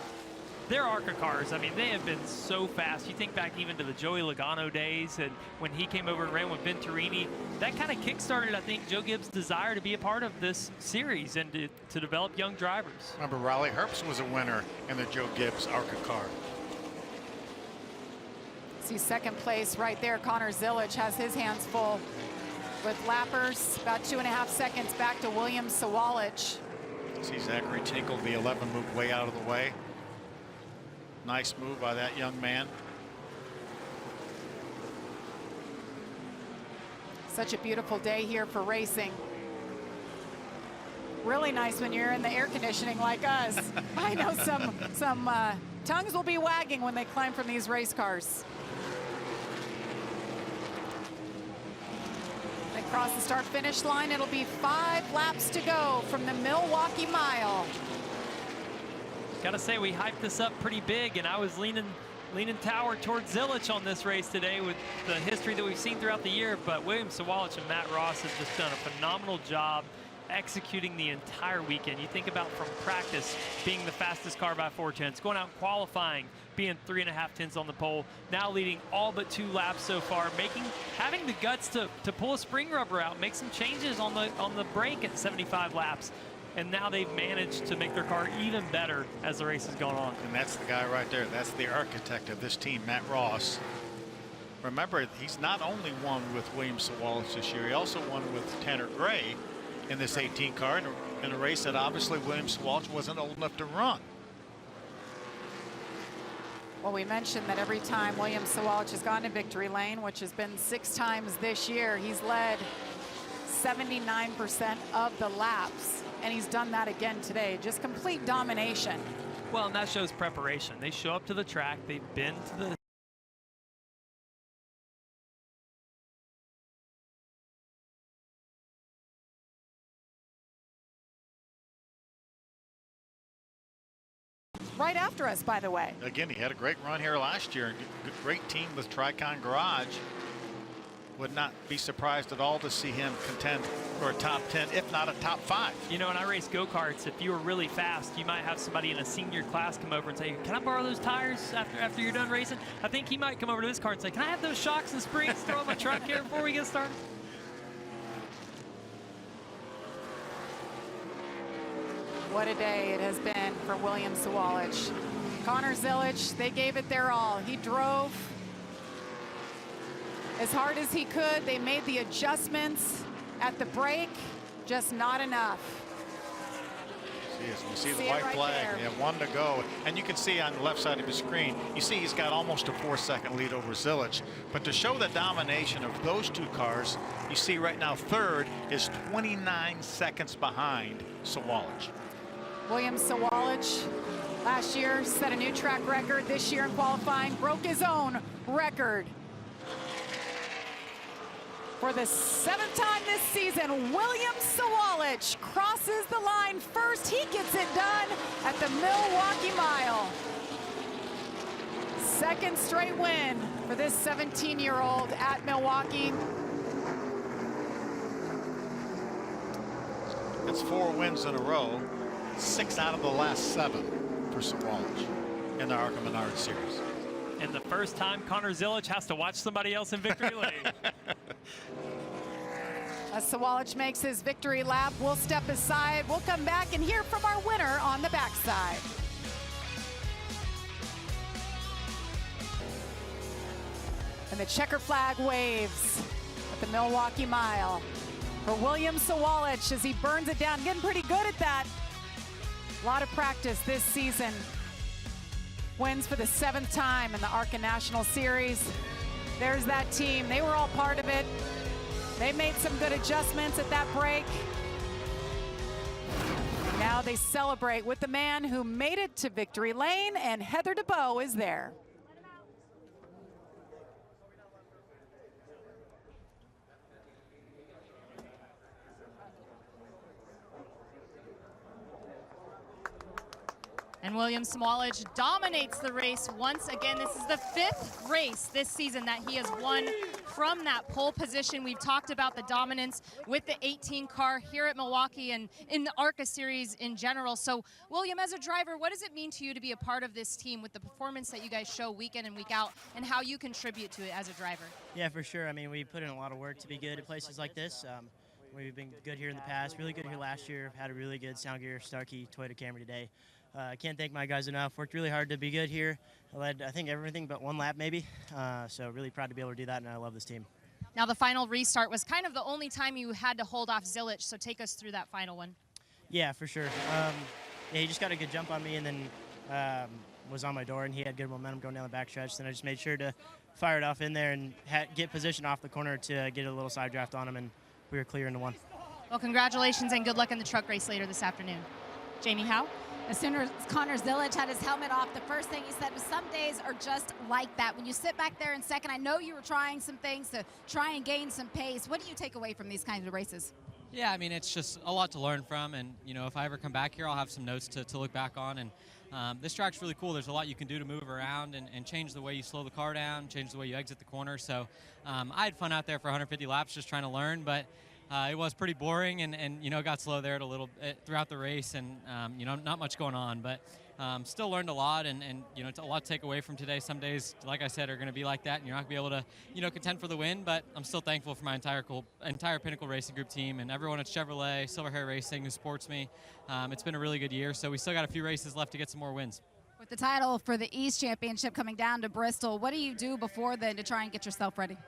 Speaker 6: Their ARCA cars, I mean, they have been so fast. You think back even to the Joey Logano days, and when he came over and ran with Venturini, that kind of kick-started, I think, Joe Gibbs' desire to be a part of this series and to develop young drivers.
Speaker 10: Remember, Raleigh Herbst was a winner in the Joe Gibbs ARCA car.
Speaker 1: See second place right there. Connor Zilic has his hands full with lappers. About 2.5 seconds back to William Sawalich.
Speaker 10: See Zachary Tinkle, the 11, moved way out of the way. Nice move by that young man.
Speaker 1: Such a beautiful day here for racing. Really nice when you're in the air conditioning like us. I know some tongues will be wagging when they climb from these race cars. They cross the start-finish line. It'll be 5 laps to go from the Milwaukee Mile.
Speaker 6: Gotta say, we hyped this up pretty big, and I was leaning tower towards Zilic on this race today with the history that we've seen throughout the year, but William Sawalich and Matt Ross have just done a phenomenal job executing the entire weekend. You think about from practice being the fastest car by 4/10, going out and qualifying, being 3.5 tenths on the pole, now leading all but 2 laps so far, having the guts to pull a spring rubber out, make some changes on the brake at 75 laps. And now they've managed to make their car even better as the race has gone on.
Speaker 10: And that's the guy right there. That's the architect of this team, Matt Ross. Remember, he's not only won with William Sawalich this year, he also won with Tanner Gray in this 18 car in a race that obviously William Sawalich wasn't old enough to run.
Speaker 1: Well, we mentioned that every time William Sawalich has gone to victory lane, which has been 6 times this year, he's led 79% of the laps. And he's done that again today. Just complete domination.
Speaker 6: Well, and that shows preparation. They show up to the track. They've been to the
Speaker 1: right after us, by the way.
Speaker 10: Again, he had a great run here last year. Great team with Tricon Garage. Would not be surprised at all to see him contend for a top 10, if not a top 5.
Speaker 6: You know, when I race go-karts, if you were really fast, you might have somebody in a senior class come over and say, can I borrow those tires after you're done racing? I think he might come over to this car and say, can I have those shocks and springs thrown on my truck here before we get started?
Speaker 1: What a day it has been for William Sawalich. Connor Zilic, they gave it their all. He drove as hard as he could. They made the adjustments at the break, just not enough.
Speaker 10: You see the white flag. They have 1 to go. And you can see on the left side of the screen, you see he's got almost a 4-second lead over Zilic. But to show the domination of those 2 cars, you see right now third is 29 seconds behind Sawalich.
Speaker 1: William Sawalich last year set a new track record. This year in qualifying, broke his own record. For the 7th time this season, William Sawalich crosses the line first. He gets it done at the Milwaukee Mile. 2nd straight win for this 17-year-old at Milwaukee.
Speaker 10: That's 4 wins in a row. 6 out of the last 7 for Sawalich in the ARCA Menards Series.
Speaker 6: And the first time Connor Zilic has to watch somebody else in victory lane.
Speaker 1: As Sawalich makes his victory lap, we'll step aside. We'll come back and hear from our winner on the backside. And the checker flag waves at the Milwaukee Mile for William Sawalich as he burns it down. Getting pretty good at that. A lot of practice this season. Wins for the 7th time in the ARCA National Series. There's that team. They were all part of it. They made some good adjustments at that break. And now they celebrate with the man who made it to victory lane, and Heather DeBow is there.
Speaker 8: And William Sawalich dominates the race once again. This is the 5th race this season that he has won from that pole position. We've talked about the dominance with the 18 car here at Milwaukee and in the ARCA series in general. So, William, as a driver, what does it mean to you to be a part of this team with the performance that you guys show week in and week out, and how you contribute to it as a driver?
Speaker 11: Yeah, for sure. I mean, we put in a lot of work to be good at places like this. We've been good here in the past, really good here last year. Had a really good Sound Gear Starkey Toyota Camry today. I can't thank my guys enough. Worked really hard to be good here. I led, I think, everything but one lap maybe. So really proud to be able to do that, and I love this team.
Speaker 8: Now the final restart was kind of the only time you had to hold off Zilich, so take us through that final one.
Speaker 11: Yeah, for sure. Yeah, he just got a good jump on me and then was on my door, and he had good momentum going down the backstretch. Then I just made sure to fire it off in there and get positioned off the corner to get a little side draft on him, and we were clear into one.
Speaker 8: Well, congratulations and good luck in the truck race later this afternoon. Jamie Howe?
Speaker 7: As soon as Connor Zilich had his helmet off, the first thing he said was, some days are just like that. When you sit back there in second, I know you were trying some things to try and gain some pace. What do you take away from these kinds of races?
Speaker 12: Yeah, I mean, it's just a lot to learn from, and you know, if I ever come back here, I'll have some notes to look back on. And this track's really cool. There's a lot you can do to move around and change the way you slow the car down, change the way you exit the corner. So I had fun out there for 150 laps just trying to learn, but it was pretty boring, and you know, got slow there a little throughout the race, and you know, not much going on, but still learned a lot, and you know, it's a lot to take away from today. Some days, like I said, are going to be like that, and you're not going to be able to, you know, contend for the win. But I'm still thankful for my entire Pinnacle Racing Group team and everyone at Chevrolet, Silver Hair Racing who supports me. It's been a really good year, so we still got a few races left to get some more wins.
Speaker 7: With the title for the East Championship coming down to Bristol, what do you do before then to try and get yourself ready?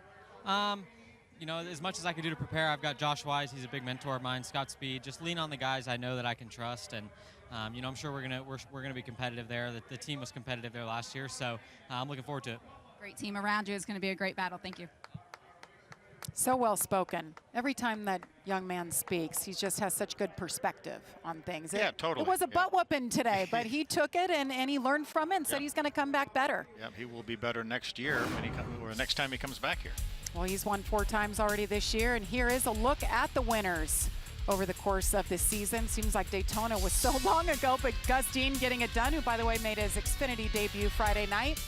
Speaker 12: You know, as much as I can do to prepare, I've got Josh Wise. He's a big mentor of mine. Scott Speed. Just lean on the guys I know that I can trust, and you know, I'm sure we're gonna be competitive there. The team was competitive there last year, so I'm looking forward to it.
Speaker 7: Great team around you. It's going to be a great battle. Thank you.
Speaker 1: So well spoken. Every time that young man speaks, he just has such good perspective on things.
Speaker 10: Yeah, totally.
Speaker 1: It was a butt whooping today, but he took it and he learned from it and said he's going to come back better.
Speaker 10: Yeah, he will be better next year or next time he comes back here.
Speaker 1: Well, he's won 4 times already this year, and here is a look at the winners over the course of this season. Seems like Daytona was so long ago, but Gus Dean getting it done, who, by the way, made his Xfinity debut Friday night.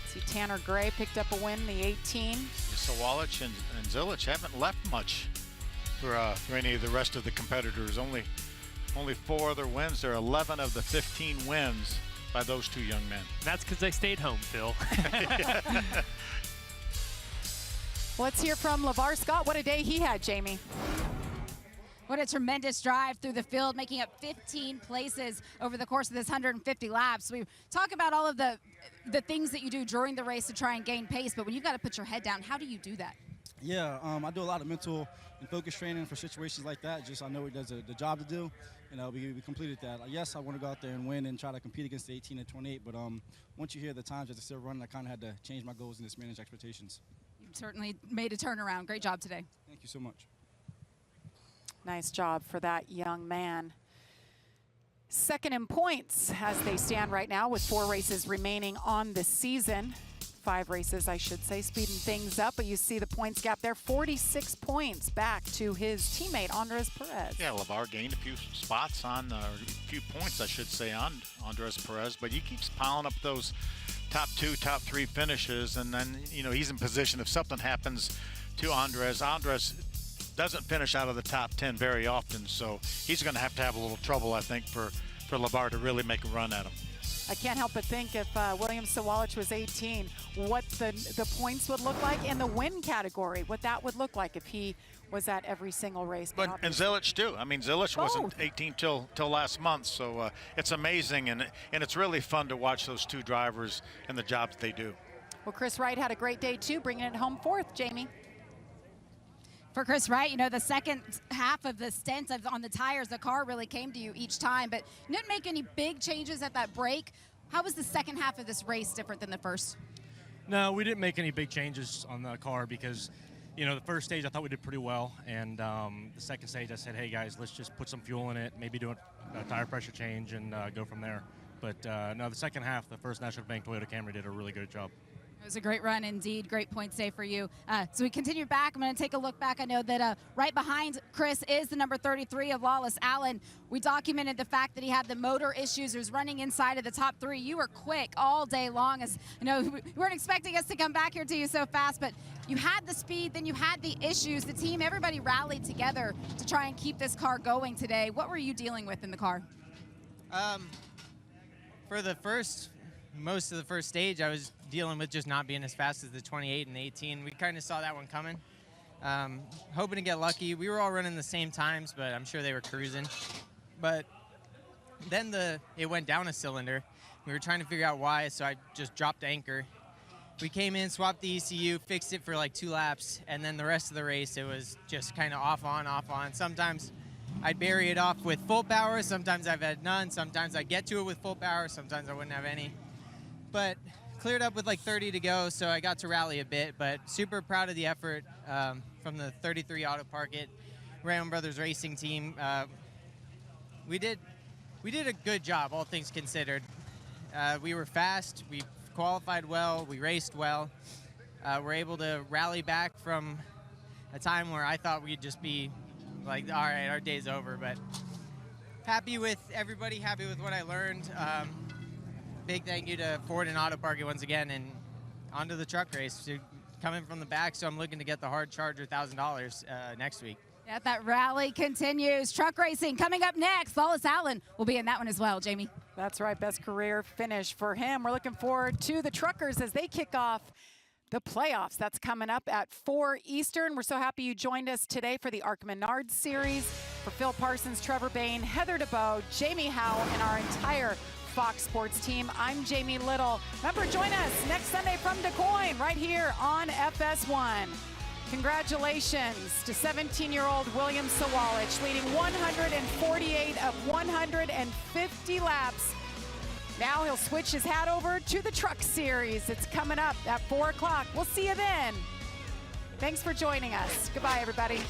Speaker 1: See, Tanner Gray picked up a win in the 18.
Speaker 10: Sawalich and Zilich haven't left much for any of the rest of the competitors. Only 4 other wins. There are 11 of the 15 wins by those 2 young men.
Speaker 6: That's because they stayed home, Phil.
Speaker 1: Let's hear from LeVar Scott. What a day he had, Jamie.
Speaker 7: What a tremendous drive through the field, making up 15 places over the course of this 150 laps. We talk about all of the things that you do during the race to try and gain pace, but when you've got to put your head down, how do you do that?
Speaker 13: Yeah, I do a lot of mental and focus training for situations like that. Just I know it does the job to do. You know, we completed that. Yes, I want to go out there and win and try to compete against the 18 and 28, but once you hear the times that they're still running, I kind of had to change my goals and just manage expectations.
Speaker 7: You certainly made a turnaround. Great job today.
Speaker 13: Thank you so much.
Speaker 1: Nice job for that young man. Second in points as they stand right now with 4 races remaining on the season. 5 races, I should say, speeding things up. But you see the points gap there, 46 points back to his teammate, Andres Perez.
Speaker 10: Yeah, LeVar gained a few spots on, a few points, I should say, on Andres Perez. But he keeps piling up those top 2, top 3 finishes. And then, you know, he's in position if something happens to Andres. Andres doesn't finish out of the top 10 very often, so he's going to have a little trouble, I think, for LeVar to really make a run at him.
Speaker 1: I can't help but think if William Sawalich was 18, what the points would look like in the win category, what that would look like if he was at every single race.
Speaker 10: But and Zilich too. I mean, Zilich wasn't 18 till last month, so it's amazing, and it's really fun to watch those 2 drivers and the jobs they do.
Speaker 1: Well, Chris Wright had a great day too, bringing it home 4th, Jamie.
Speaker 7: For Chris Wright, you know, the second half of the stint on the tires, the car really came to you each time, but you didn't make any big changes at that break. How was the second half of this race different than the first?
Speaker 14: No, we didn't make any big changes on the car because, you know, the first stage I thought we did pretty well, and the second stage I said, hey guys, let's just put some fuel in it, maybe do a tire pressure change and go from there. But no, the second half, the first National Bank Toyota Camry did a really good job.
Speaker 7: It was a great run indeed. Great point save for you. So we continue back. I'm going to take a look back. I know that right behind Chris is the number 33 of Lawless Allen. We documented the fact that he had the motor issues. He was running inside of the top 3. You were quick all day long. As I know, we weren't expecting us to come back here to you so fast, but you had the speed, then you had the issues. The team, everybody rallied together to try and keep this car going today. What were you dealing with in the car?
Speaker 15: For most of the first stage, I was dealing with just not being as fast as the 28 and the 18. We kind of saw that one coming. Hoping to get lucky. We were all running the same times, but I'm sure they were cruising. But then it went down a cylinder. We were trying to figure out why, so I just dropped anchor. We came in, swapped the ECU, fixed it for like 2 laps, and then the rest of the race, it was just kind of off on, off on. Sometimes I'd bury it off with full power. Sometimes I've had none. Sometimes I'd get to it with full power. Sometimes I wouldn't have any. But cleared up with like 30 to go, so I got to rally a bit. But super proud of the effort from the 33 Auto Park It Rayon Brothers Racing team. We did a good job, all things considered. We were fast. We qualified well. We raced well. We're able to rally back from a time where I thought we'd just be like, all right, our day's over. But happy with everybody. Happy with what I learned. Big thank you to Ford and Auto Park It once again, and onto the truck race. Coming from the back, so I'm looking to get the hard charger $1,000 next week.
Speaker 7: Yeah, that rally continues. Truck racing coming up next. Lawless Allen will be in that one as well, Jamie.
Speaker 1: That's right, best career finish for him. We're looking forward to the truckers as they kick off the playoffs. That's coming up at 4 Eastern. We're so happy you joined us today for the ARCA Menards Series. For Phil Parsons, Trevor Bain, Heather DeBow, Jamie Howell, and our entire Fox Sports team, I'm Jamie Little. Remember, join us next Sunday from Des Moines right here on FS1. Congratulations to 17-year-old William Sawalich, leading 148 of 150 laps. Now he'll switch his hat over to the Truck Series. It's coming up at 4 o'clock. We'll see you then. Thanks for joining us. Goodbye, everybody.